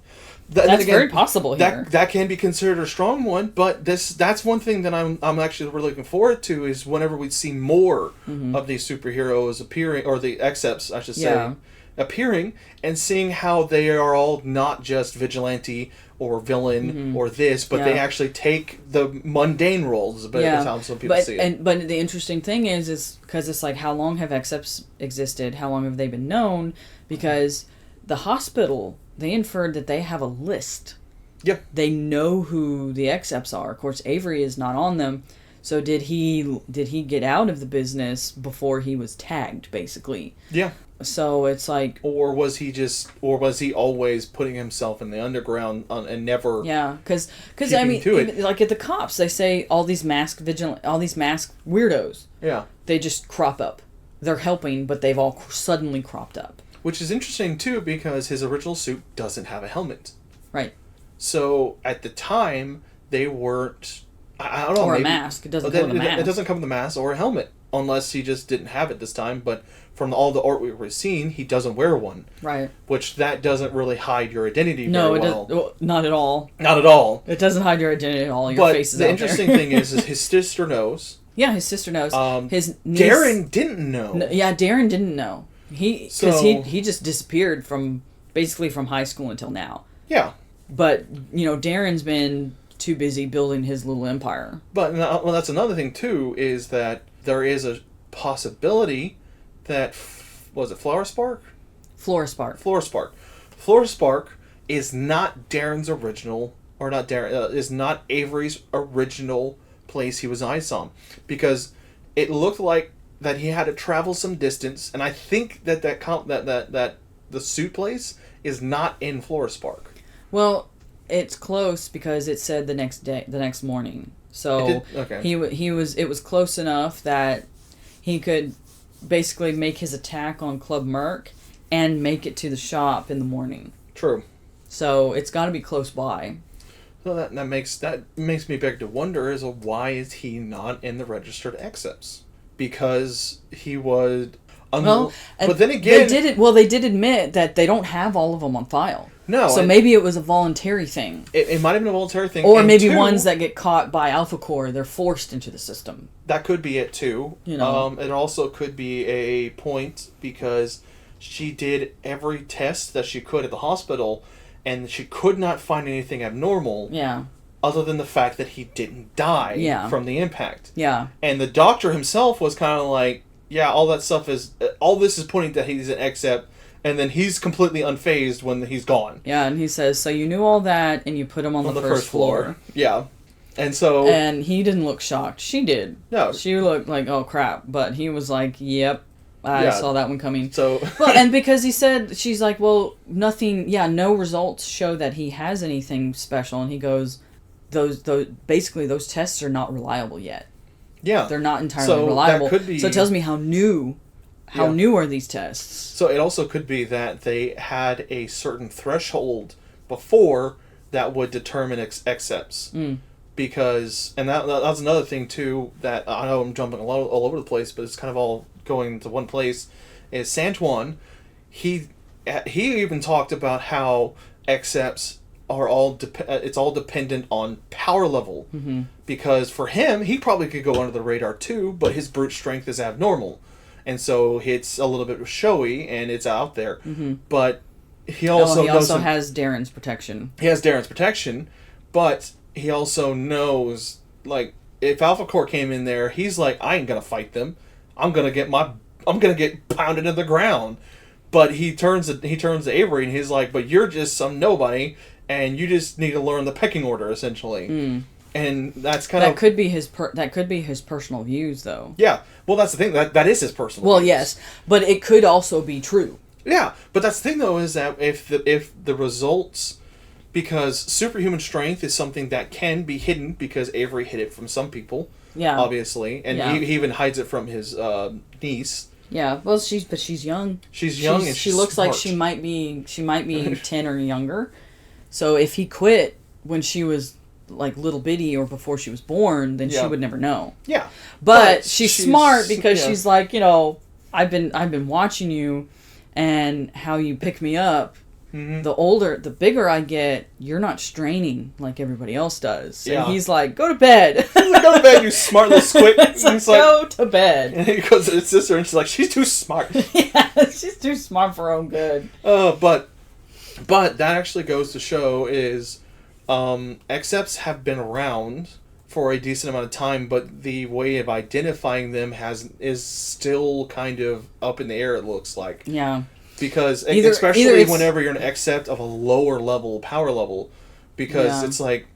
That's very possible here. That can be considered a strong one, but that's one thing that I'm actually really looking forward to, is whenever we see more of these superheroes appearing, or the Exceps, I should say, appearing, and seeing how they are all not just vigilante or villain or this, but they actually take the mundane roles. But that's how some people see it. But the interesting thing is because it's like, how long have Exceps existed? How long have they been known? Because the hospital, they inferred that they have a list. Yep. They know who the Exceps are. Of course, Avery is not on them. So did he get out of the business before he was tagged, basically? Yeah. So it's like, or was he always putting himself in the underground and never? Yeah, because I mean, even, like at the cops, they say all these masked weirdos. Yeah. They just crop up. They're helping, but they've all suddenly cropped up. Which is interesting too, because his original suit doesn't have a helmet. Right. So at the time, they weren't. I don't know. Or maybe, a mask. It doesn't come with a mask. It doesn't come with a mask or a helmet. unless he just didn't have it this time. But from all the art we've seen, he doesn't wear one. Right. Which that doesn't really hide your identity no, very it well. does, not at all. Not at all. It doesn't hide your identity at all. Your but face is the out interesting there. thing is his sister knows. Yeah, his sister knows. His niece, Darren didn't know. Yeah, Darren didn't know. He just disappeared from high school until now. Yeah. But Darren's been too busy building his little empire. But that's another thing too, is that there is a possibility that was it Flower Spark is not Darren's original, or not Darren, is not Avery's original place he was in Isom, because it looked like that he had to travel some distance, and I think that the suit place is not in Flower Spark. Well, it's close because it said the next morning. So okay. It was close enough that he could basically make his attack on Club Merc and make it to the shop in the morning. True. So it's got to be close by. So that makes me beg to wonder is why is he not in the registered accepts? Because he would. But then again, they did admit that they don't have all of them on file. No. So maybe it was a voluntary thing. It might have been a voluntary thing. Or maybe ones that get caught by Alpha Core, they're forced into the system. That could be it too. It also could be a point because she did every test that she could at the hospital, and she could not find anything abnormal. Yeah. Other than the fact that he didn't die from the impact. Yeah. And the doctor himself was kind of like, yeah, all that stuff is... all this is pointing that he's an except, and then he's completely unfazed when he's gone. Yeah, and he says, so you knew all that, and you put him on the first floor. Yeah. And so... And he didn't look shocked. She did. No. She looked like, oh, crap. But he was like, yep, I saw that one coming. So... Well, and because she's like, well, nothing... Yeah, no results show that he has anything special. And he goes... Basically those tests are not reliable yet. Yeah. They're not entirely reliable. That could be, so it tells me how new are these tests. So it also could be that they had a certain threshold before that would determine accepts. Because, and that's another thing too, that I know I'm jumping all over the place, but it's kind of all going to one place, is Santuan, he even talked about how accepts are it's all dependent on power level. Because for him, he probably could go under the radar too, but his brute strength is abnormal, and so it's a little bit showy and it's out there. But he also has Darren's protection. He has Darren's protection, but he also knows, like, if Alpha Core came in there, he's like, I ain't gonna fight them. I'm gonna get pounded to the ground. But he turns to Avery and he's like, but you're just some nobody. And you just need to learn the pecking order, essentially. And that's that could be his personal views, though. Yeah, well, that's the thing. That is his personal. Well, views. Yes, but it could also be true. Yeah, but that's the thing, though, is that if the results, because superhuman strength is something that can be hidden, because Avery hid it from some people. Yeah, obviously, and he even hides it from his niece. Yeah, well, she's young. She's young, and she looks smart. Like she might be 10 or younger. So if he quit when she was like little bitty or before she was born, then she would never know. Yeah. But she's smart because she's like, I've been watching you and how you pick me up. The bigger I get, you're not straining like everybody else does. And he's like, go to bed. He's like, go to bed, you smart little squid. He's like, go to bed. And he goes to his sister and she's like, she's too smart. Yeah, she's too smart for her own good. But that actually goes to show is accepts have been around for a decent amount of time, but the way of identifying them is still kind of up in the air, it looks like. Yeah. Because especially whenever you're an accept of a lower level, power level, because it's like,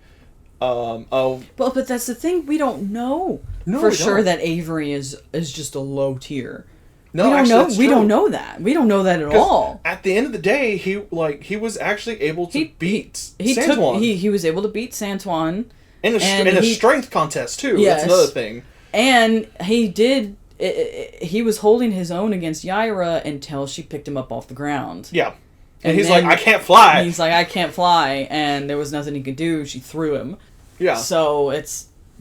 But that's the thing, we don't know for sure that Avery is just a low tier. No, we don't know that. We don't know that at all. At the end of the day, he was actually able to beat Santuan. He was able to beat Santuan in a strength contest too. Yes. That's another thing. And he did. He was holding his own against Yaira until she picked him up off the ground. Yeah. And he's like, I can't fly. He's like, I can't fly, and there was nothing he could do. She threw him. Yeah. So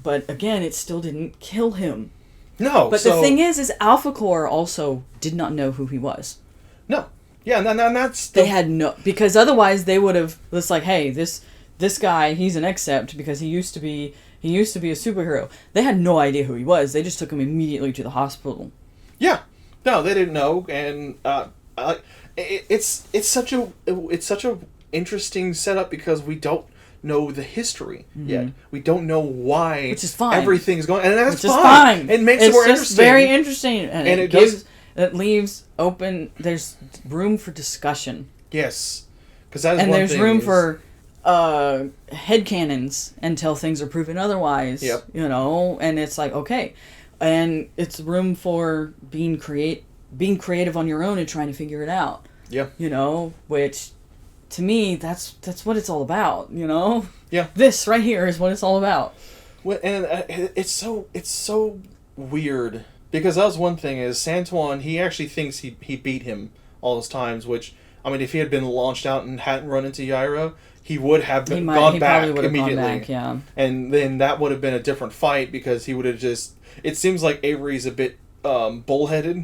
but again, it still didn't kill him. No. But the thing is Alpha Core also did not know who he was. No. Yeah, and that's... They had no... Because otherwise they would have... It's like, hey, this guy, he's an Accept because he used to be a superhero. They had no idea who he was. They just took him immediately to the hospital. Yeah. No, they didn't know. And it's such a interesting setup because we don't know the history yet. We don't know why which is fine. Everything's going, and that's fine. It makes it more interesting. It's very interesting, and it leaves open. There's room for discussion. Yes, because that is and one there's thing room for headcanons until things are proven otherwise. Yep. You know, and it's like okay, and it's room for being creative on your own and trying to figure it out. Yeah. You know, which. To me, that's what it's all about, you know? Yeah. This right here is what it's all about. Well, and it's so weird because that was one thing is Santuan, he actually thinks he beat him all those times, which I mean if he had been launched out and hadn't run into Yairo, he would have gone back immediately. Yeah. And then that would have been a different fight because he would have just it seems like Avery's a bit bullheaded.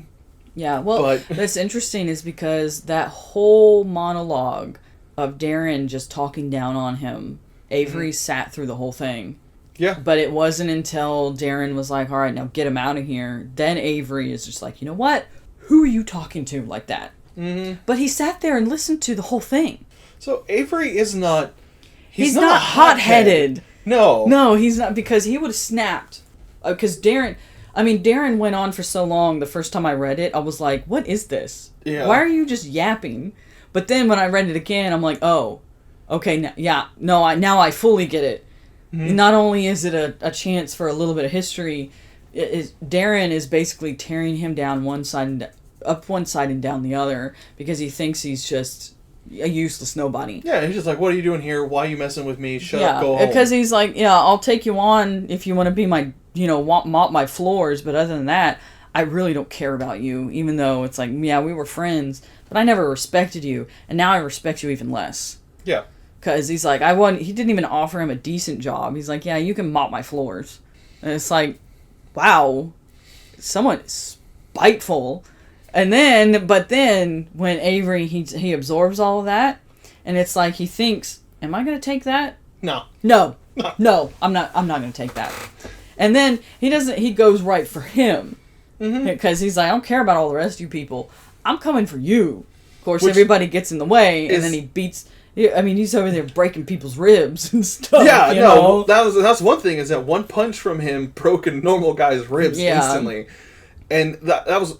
Yeah, well, that's interesting is because that whole monologue of Darren just talking down on him, Avery sat through the whole thing. Yeah. But it wasn't until Darren was like, all right, now get him out of here. Then Avery is just like, you know what? Who are you talking to like that? Mm-hmm. But he sat there and listened to the whole thing. So Avery is not... He's not hot-headed. No. No, he's not, because he would have snapped. Because Darren went on for so long. The first time I read it, I was like, what is this? Yeah. Why are you just yapping? But then when I read it again, I'm like, oh, okay, now I fully get it. Mm-hmm. Not only is it a chance for a little bit of history, Darren is basically tearing him down up one side and down the other because he thinks he's just a useless nobody. Yeah, he's just like, what are you doing here? Why are you messing with me? Shut up, go home. Because he's like, I'll take you on if you want to be my, mop my floors, but other than that, I really don't care about you, even though it's like, yeah, we were friends, but I never respected you, and now I respect you even less. Yeah. Because he's like, he didn't even offer him a decent job. He's like, yeah, you can mop my floors. And it's like, wow, someone is spiteful. But then, when Avery, he absorbs all of that, and it's like, he thinks, am I going to take that? No, I'm not going to take that. And then, he goes right for him. Because he's like, I don't care about all the rest of you people. I'm coming for you. Of course, everybody gets in the way, and then he beats... I mean, he's over there breaking people's ribs and stuff. Yeah, no, that's one thing, is that one punch from him broke a normal guy's ribs instantly. And that was...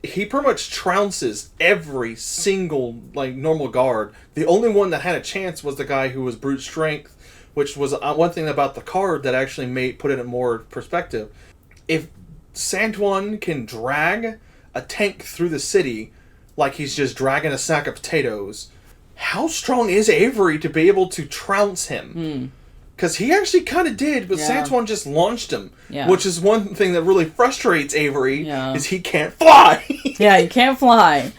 he pretty much trounces every single, normal guard. The only one that had a chance was the guy who was brute strength, which was one thing about the card that actually put it in more perspective. If Santuan can drag a tank through the city like he's just dragging a sack of potatoes, how strong is Avery to be able to trounce him? Because he actually kind of did, but Santuan just launched him, which is one thing that really frustrates Avery, is he can't fly. Yeah, he can't fly,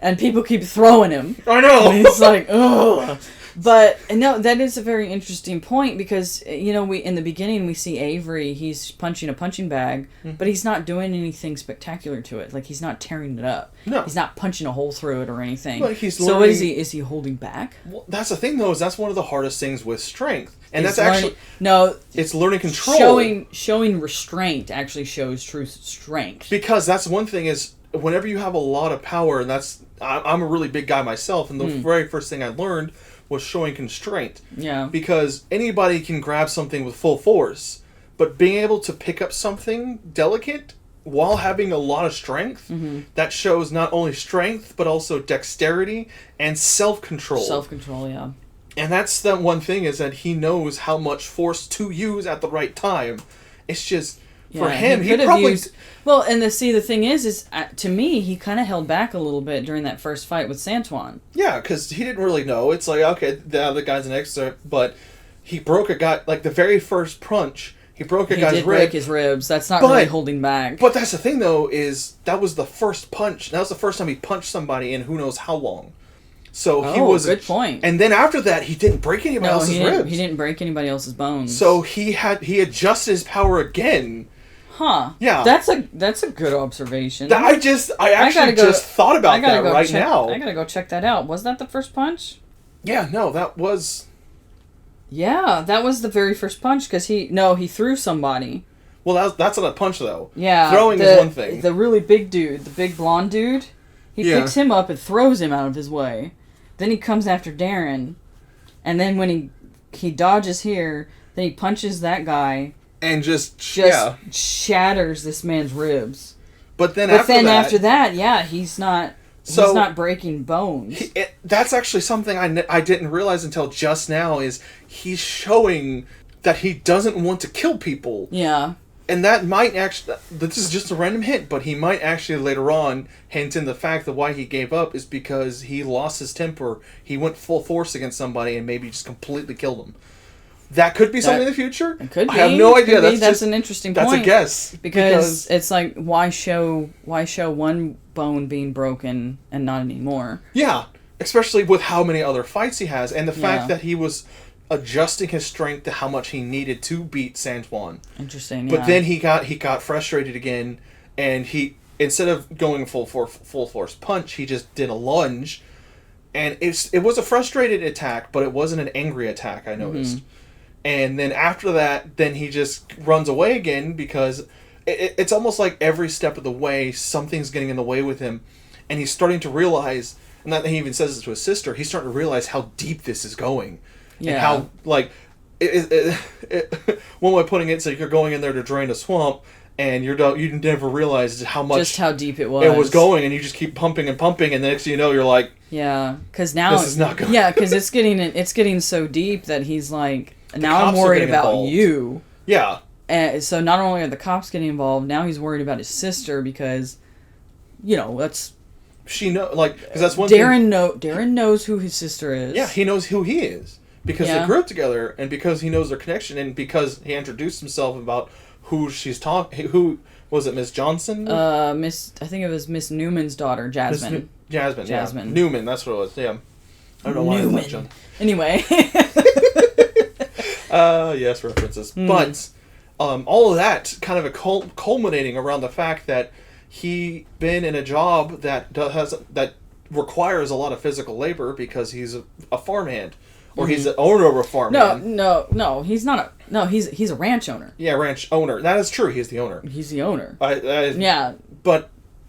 and people keep throwing him. I know! And he's like, ugh. But, no, that is a very interesting point because, we in the beginning we see Avery, he's punching a punching bag, but he's not doing anything spectacular to it. Like, he's not tearing it up. No. He's not punching a hole through it or anything. But he's so what is he? Is he holding back? Well, that's the thing, though, is that's one of the hardest things with strength. And it's that's actually... No. It's learning control. Showing restraint actually shows true strength. Because that's one thing is, whenever you have a lot of power, and I'm a really big guy myself, and the very first thing I learned was showing constraint. Yeah. Because anybody can grab something with full force, but being able to pick up something delicate while having a lot of strength, that shows not only strength, but also dexterity and self-control. Self-control, yeah. And that's the one thing, is that he knows how much force to use at the right time. It's just... For him, he probably... Used... Well, and the thing is to me, he kind of held back a little bit during that first fight with Santuan. Yeah, because he didn't really know. It's like, okay, the guy's an expert, but he broke a guy... the very first punch, he broke a guy's rib. He did break his ribs. That's not really holding back. But that's the thing, though, is that was the first punch. That was the first time he punched somebody in who knows how long. So he was... good point. And then after that, he didn't break anybody else's ribs. He didn't break anybody else's bones. So he adjusted his power again... Huh. Yeah. That's a good observation. I actually just thought about that right now. I gotta go check that out. Was that the first punch? Yeah, no, that was... Yeah, that was the very first punch, because he threw somebody. Well, that's not a punch, though. Yeah. Throwing is one thing. The really big dude, the big blonde dude, he picks him up and throws him out of his way. Then he comes after Darren, and then when he dodges here, then he punches that guy. And just shatters this man's ribs. But then after that, he's not breaking bones. That's actually something I didn't realize until just now, is he's showing that he doesn't want to kill people. Yeah. And that might actually... This is just a random hint, but he might actually later on hint in the fact that why he gave up is because he lost his temper. He went full force against somebody and maybe just completely killed him. That could be something in the future. It could be. I have no idea. That's an interesting point. That's a guess. Because it's like, why show one bone being broken and not anymore? Yeah. Especially with how many other fights he has. And the fact that he was adjusting his strength to how much he needed to beat San Juan. Interesting, But then he got frustrated again, and he, instead of going full force punch, he just did a lunge. And it was a frustrated attack, but it wasn't an angry attack, I noticed. Mm-hmm. And then after that, then he just runs away again, because it's almost like every step of the way, something's getting in the way with him. And he's starting to realize, and that he even says this to his sister, he's starting to realize how deep this is going. Yeah. And how, like, one way of putting it, so you're going in there to drain a swamp, and you never realized just how deep it was. It was going, and you just keep pumping, and the next thing you know, you're like, yeah, because now this is not good. Yeah, because it's getting so deep that he's like, now I'm worried about you. Yeah. And so not only are the cops getting involved, now he's worried about his sister, because, that's... because that's one thing... Darren knows who his sister is. Yeah, he knows who he is. Because they grew up together, and because he knows their connection, and because he introduced himself about who she's talking... Who... Was it Miss Johnson? I think it was Miss Newman's daughter, Jasmine. Jasmine. Yeah. Newman, that's what it was, yeah. I don't know why I thought John. Anyway... Yes, references. But all of that kind of culminating around the fact that he been in a job that requires a lot of physical labor because he's a farmhand, or he's the owner of a farmhand. No, he's not. He's a ranch owner. Yeah, ranch owner. That is true. He's the owner. He's the owner. Yeah, but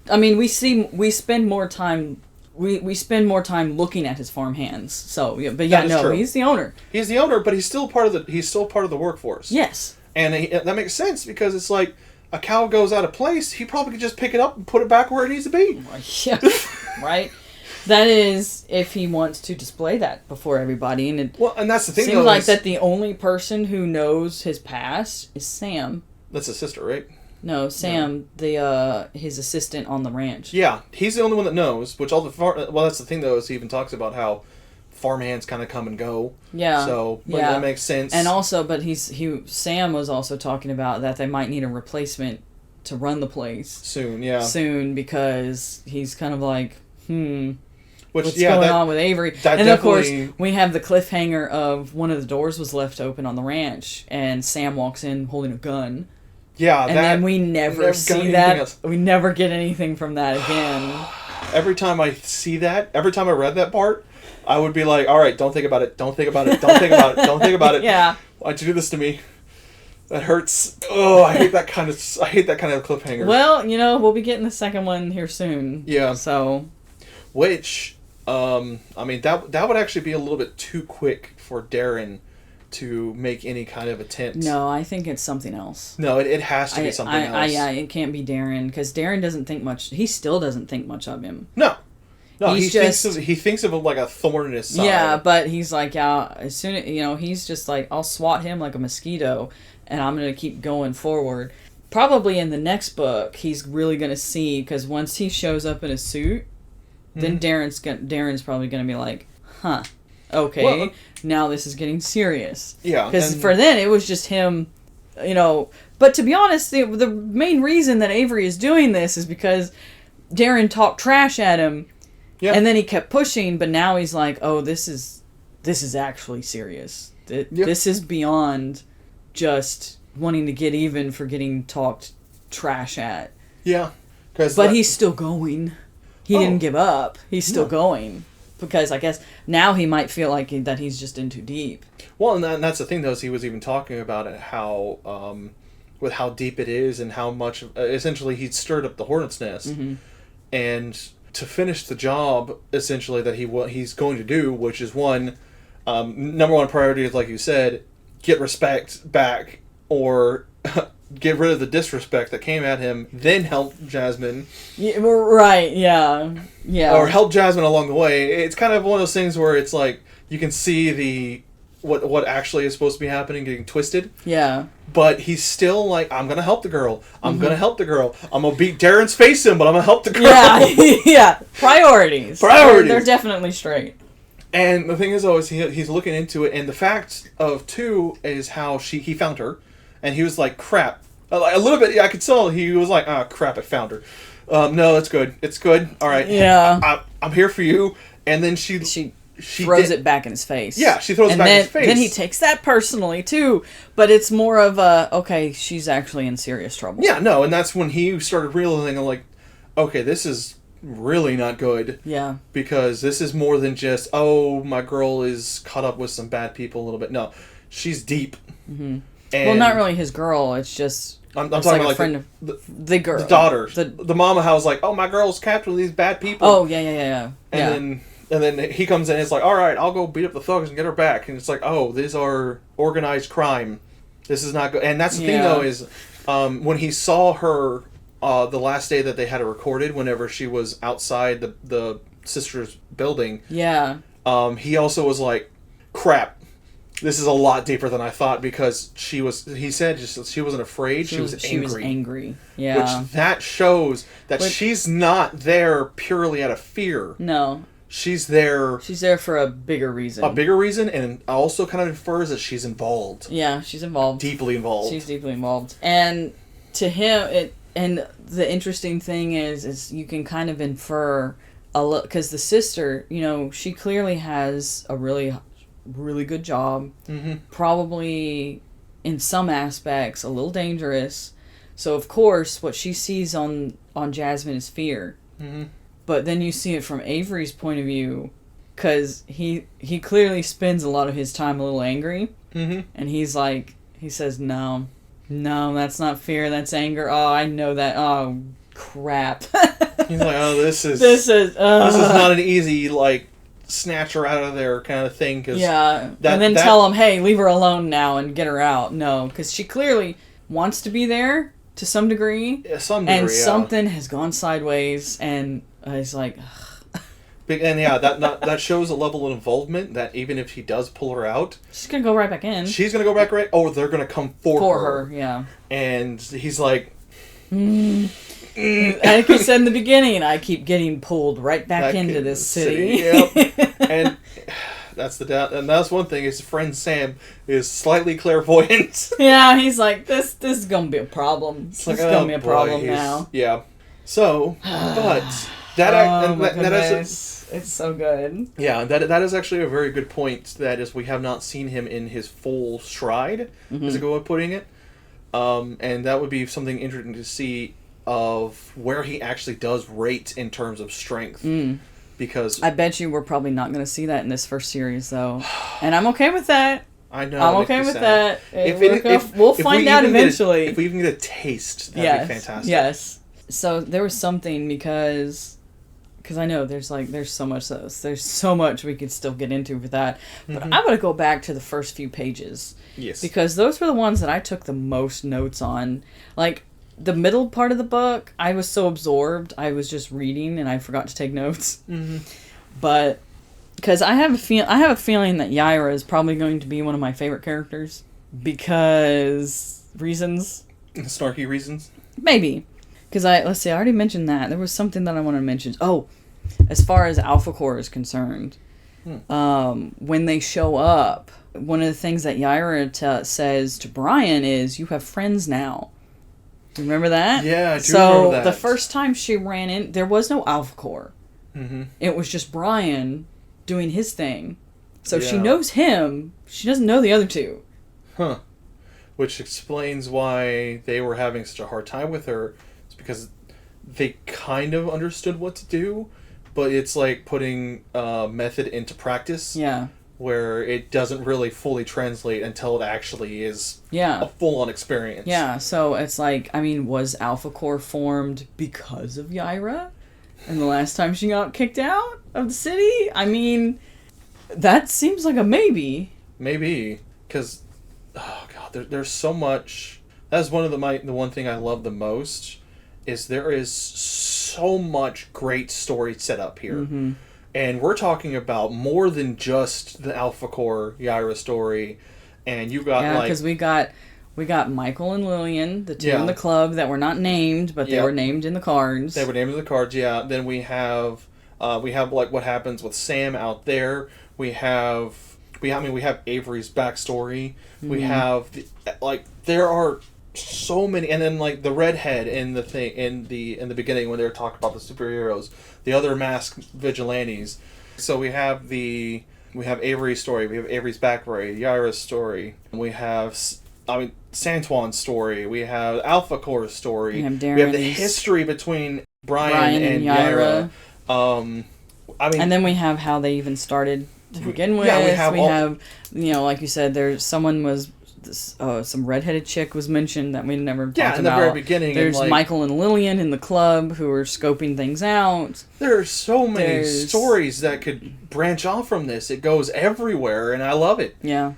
I mean, we spend more time. We spend more time looking at his farm hands. So, yeah, but true. He's the owner. He's the owner, but he's still part of the workforce. Yes. And that makes sense, because it's like a cow goes out of place, he probably could just pick it up and put it back where it needs to be. Yeah. Right. That is if he wants to display that before everybody, and and that's the thing. Seems like that the only person who knows his past is Sam. That's his sister, right? No, Sam, his assistant on the ranch. Yeah, he's the only one that knows. Which that's the thing, though, is he even talks about how farmhands kind of come and go. Yeah. So that makes sense. And also, but Sam was also talking about that they might need a replacement to run the place soon. Yeah. Soon, because he's kind of like, what's going on with Avery? And of course, we have the cliffhanger of one of the doors was left open on the ranch, and Sam walks in holding a gun. Yeah, and then we never see that. Else. We never get anything from that again. Every time I see that, every time I read that part, I would be like, all right, don't think about it. Don't think about it. Don't think about it. Don't think about it. Yeah. Why'd you do this to me? That hurts. Oh, I hate that kind of cliffhanger. Well, we'll be getting the second one here soon. Yeah. So. Which, I mean, that would actually be a little bit too quick for Darren to make any kind of attempt. No, I think it's something else. No, it has to be something else. It can't be Darren, because Darren doesn't think much. He still doesn't think much of him. No, he thinks of him like a thorn in his side. Yeah, but he's like, as soon as, he's just like, I'll swat him like a mosquito, and I'm gonna keep going forward. Probably in the next book, he's really gonna see, because once he shows up in a suit, then Darren's probably gonna be like, huh. Okay, well, now this is getting serious. Yeah. Because for then, it was just him, But to be honest, the main reason that Avery is doing this is because Darren talked trash at him. Yeah. And then he kept pushing, but now he's like, oh, this is actually serious. This is beyond just wanting to get even for getting talked trash at. Yeah. But he's still going. He didn't give up. He's still going. Because I guess now he might feel like that he's just in too deep. Well, and that's the thing, though, is he was even talking about it, how, with how deep it is and how much, essentially, he'd stirred up the hornet's nest. Mm-hmm. And to finish the job, essentially, that he's going to do, which is number one priority is, like you said, get respect back, or get rid of the disrespect that came at him, then help Jasmine. Yeah, right, yeah. Or help Jasmine along the way. It's kind of one of those things where it's like, you can see what actually is supposed to be happening getting twisted. Yeah. But he's still like, I'm going to help the girl. I'm going to help the girl. I'm going to beat Darren's face in, but I'm going to help the girl. Yeah, yeah. Priorities. They're definitely straight. And the thing is, though, is he's looking into it, and the fact of, too, is how he found her. And he was like, crap. A little bit, I could tell he was like, crap, I found her. No, that's good. It's good. All right. Yeah. I'm here for you. And then she throws it back in his face. Yeah, she throws it back in his face. Then he takes that personally, too. But it's more of okay, she's actually in serious trouble. Yeah, no, and that's when he started realizing, like, okay, this is really not good. Yeah. Because this is more than just, my girl is caught up with some bad people a little bit. No, she's deep. Mm-hmm. Well, not really his girl. It's just I'm talking about, a friend of the girl, the daughter, the mama. How was like, my girl's captured with these bad people. Oh yeah. And then he comes in and it's like, all right, I'll go beat up the thugs and get her back. And it's like, these are organized crime. This is not good. And that's the thing, though, is when he saw her the last day that they had it recorded, whenever she was outside the sister's building. Yeah. He also was like, crap. This is a lot deeper than I thought, because he said she wasn't afraid, she was angry. She was angry, yeah. Which that shows that she's not there purely out of fear. No. She's there for a bigger reason. And also kind of infers that she's involved. Yeah, she's involved. Deeply involved. She's deeply involved. And to him, and the interesting thing is you can kind of infer a little, because the sister, she clearly has a really good job. Mm-hmm. Probably in some aspects a little dangerous. So of course what she sees on Jasmine is fear. Mm-hmm. But then you see it from Avery's point of view, because he clearly spends a lot of his time a little angry. Mm-hmm. And he says no, that's not fear, that's anger. Oh, I know that. Oh crap. He's like, this is not an easy, like, snatch her out of there kind of thing. And then tell him, hey, leave her alone now and get her out. No, because she clearly wants to be there to some degree. Yeah, something has gone sideways, and it's like... And that shows a level of involvement that even if he does pull her out... She's going to go right back in. She's going to go back right... Oh, they're going to come for her. Yeah. And he's like... Like you said in the beginning, I keep getting pulled right back into this city. Yep. And that's one thing. His friend Sam is slightly clairvoyant. Yeah, he's like, this is gonna be a problem. This is gonna be a problem now. Yeah. So, but it's so good. Yeah, that is actually a very good point. That is, we have not seen him in his full stride, is a good way of putting it. And that would be something interesting to see of where he actually does rate in terms of strength. Because I bet you we're probably not going to see that in this first series, though. And I'm okay with that. I know. I'm okay with that. We'll find out eventually. If we even get a taste, that'd be fantastic. Yes. So there was something, because I know there's so much we could still get into with that. But I'm going to go back to the first few pages. Yes. Because those were the ones that I took the most notes on. Like, the middle part of the book, I was so absorbed, I was just reading and I forgot to take notes. Mm-hmm. But because I have a feeling that Yaira is probably going to be one of my favorite characters, because reasons. Snarky reasons. Maybe, because I already mentioned that. There was something that I wanted to mention. Oh, as far as Alpha Core is concerned, when they show up, one of the things that Yaira says to Brian is, "You have friends now." Remember that? Yeah, I do remember that. So the first time she ran in, there was no Alpha Core. Mm-hmm. It was just Brian doing his thing. So she knows him. She doesn't know the other two. Huh. which explains why they were having such a hard time with her. It's because they kind of understood what to do, but it's like putting method into practice. Yeah. Where it doesn't really fully translate until it actually is a full-on experience. Yeah, so it's like, I mean, was Alpha Core formed because of Yaira? And the last time she got kicked out of the city? I mean, that seems like a maybe. Maybe, because, oh god, there's so much. That's one of the one thing I love the most, is there is so much great story set up here. Mm-hmm. And we're talking about more than just the Alpha Core Yaira story. And you got because we got Michael and Lillian, the two in the club that were not named, but they were named in the cards. They were named in the cards, yeah. Then we have like what happens with Sam out there. We have Avery's backstory. Mm-hmm. We have there are so many, and then like the redhead in the thing in the beginning when they were talking about the superheroes, the other masked vigilantes. So we have Avery's story, we have Avery's backstory, Yaira's story, we have Santuan's story, we have Alpha Core's story, we have the history between Brian and Yaira. And then we have how they even started to begin with. Yeah, we have like you said, there's someone was. Some redheaded chick was mentioned that we never talked about. In the very beginning. There's Michael and Lillian in the club who are scoping things out. There are so many stories that could branch off from this. It goes everywhere, and I love it. Yeah.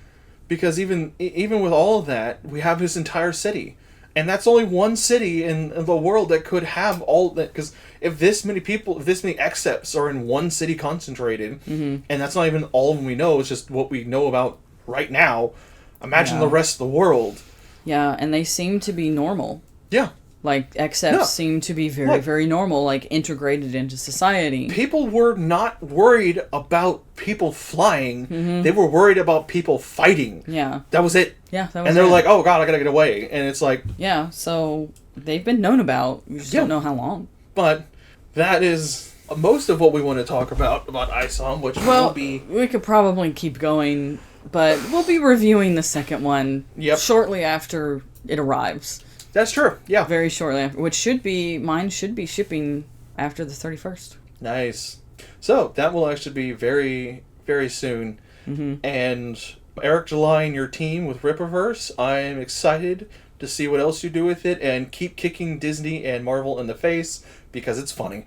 Because even with all of that, we have this entire city. And that's only one city in the world that could have all that. Because if this many excepts are in one city concentrated, and that's not even all of them we know, it's just what we know about right now. Imagine the rest of the world. Yeah, and they seem to be normal. Yeah. Like, excepts seem to be very, very normal, like, integrated into society. People were not worried about people flying. Mm-hmm. They were worried about people fighting. Yeah. That was it. Yeah, that was it. And they're like, oh, God, I gotta get away. And it's like... Yeah, so they've been known about. We just don't know how long. But that is most of what we want to talk about Isom, which will be... we could probably keep going... But we'll be reviewing the second one shortly after it arrives. That's true, yeah. Very shortly after, mine should be shipping after the 31st. Nice. So, that will actually be very, very soon. Mm-hmm. And Eric July and your team with Rippaverse, I am excited to see what else you do with it and keep kicking Disney and Marvel in the face because it's funny.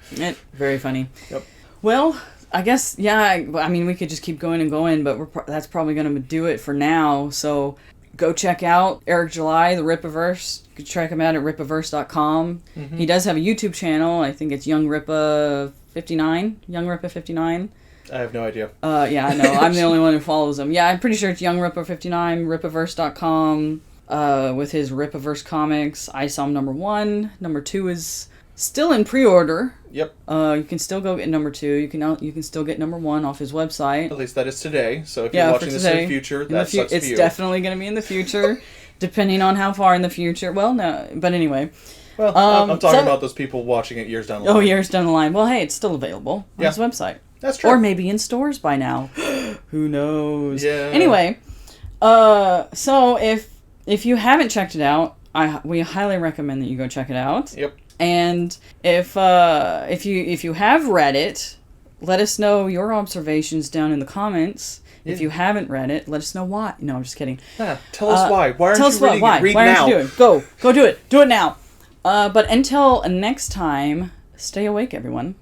Very funny. Yep. Well... I guess, I mean, we could just keep going and going, but that's probably going to do it for now. So go check out Eric July, the Rippaverse. You can check him out at rippaverse.com. Mm-hmm. He does have a YouTube channel. I think it's Young Rippa 59. Young Rippa 59. I have no idea. Yeah, I know. I'm the only one who follows him. Yeah, I'm pretty sure it's Young Rippa 59, rippaverse.com, with his Rippaverse comics. Isom #1. #2 is still in pre-order. Yep. You can still go get #2. You can still get #1 off his website. At least that is today. So if you're watching this in the future, that sucks for you. It's definitely going to be in the future, depending on how far in the future. Well, no, but anyway. Well, I'm talking about those people watching it years down the line. Oh, years down the line. Well, hey, it's still available on his website. That's true. Or maybe in stores by now. Who knows? Yeah. Anyway, so if you haven't checked it out, we highly recommend that you go check it out. Yep. And if you have read it, let us know your observations down in the comments. Yeah. If you haven't read it, let us know why. No, I'm just kidding. Yeah, tell us why. Why aren't you reading it? Read why now. Aren't you doing it? Go do it. Do it now. But until next time, stay awake, everyone.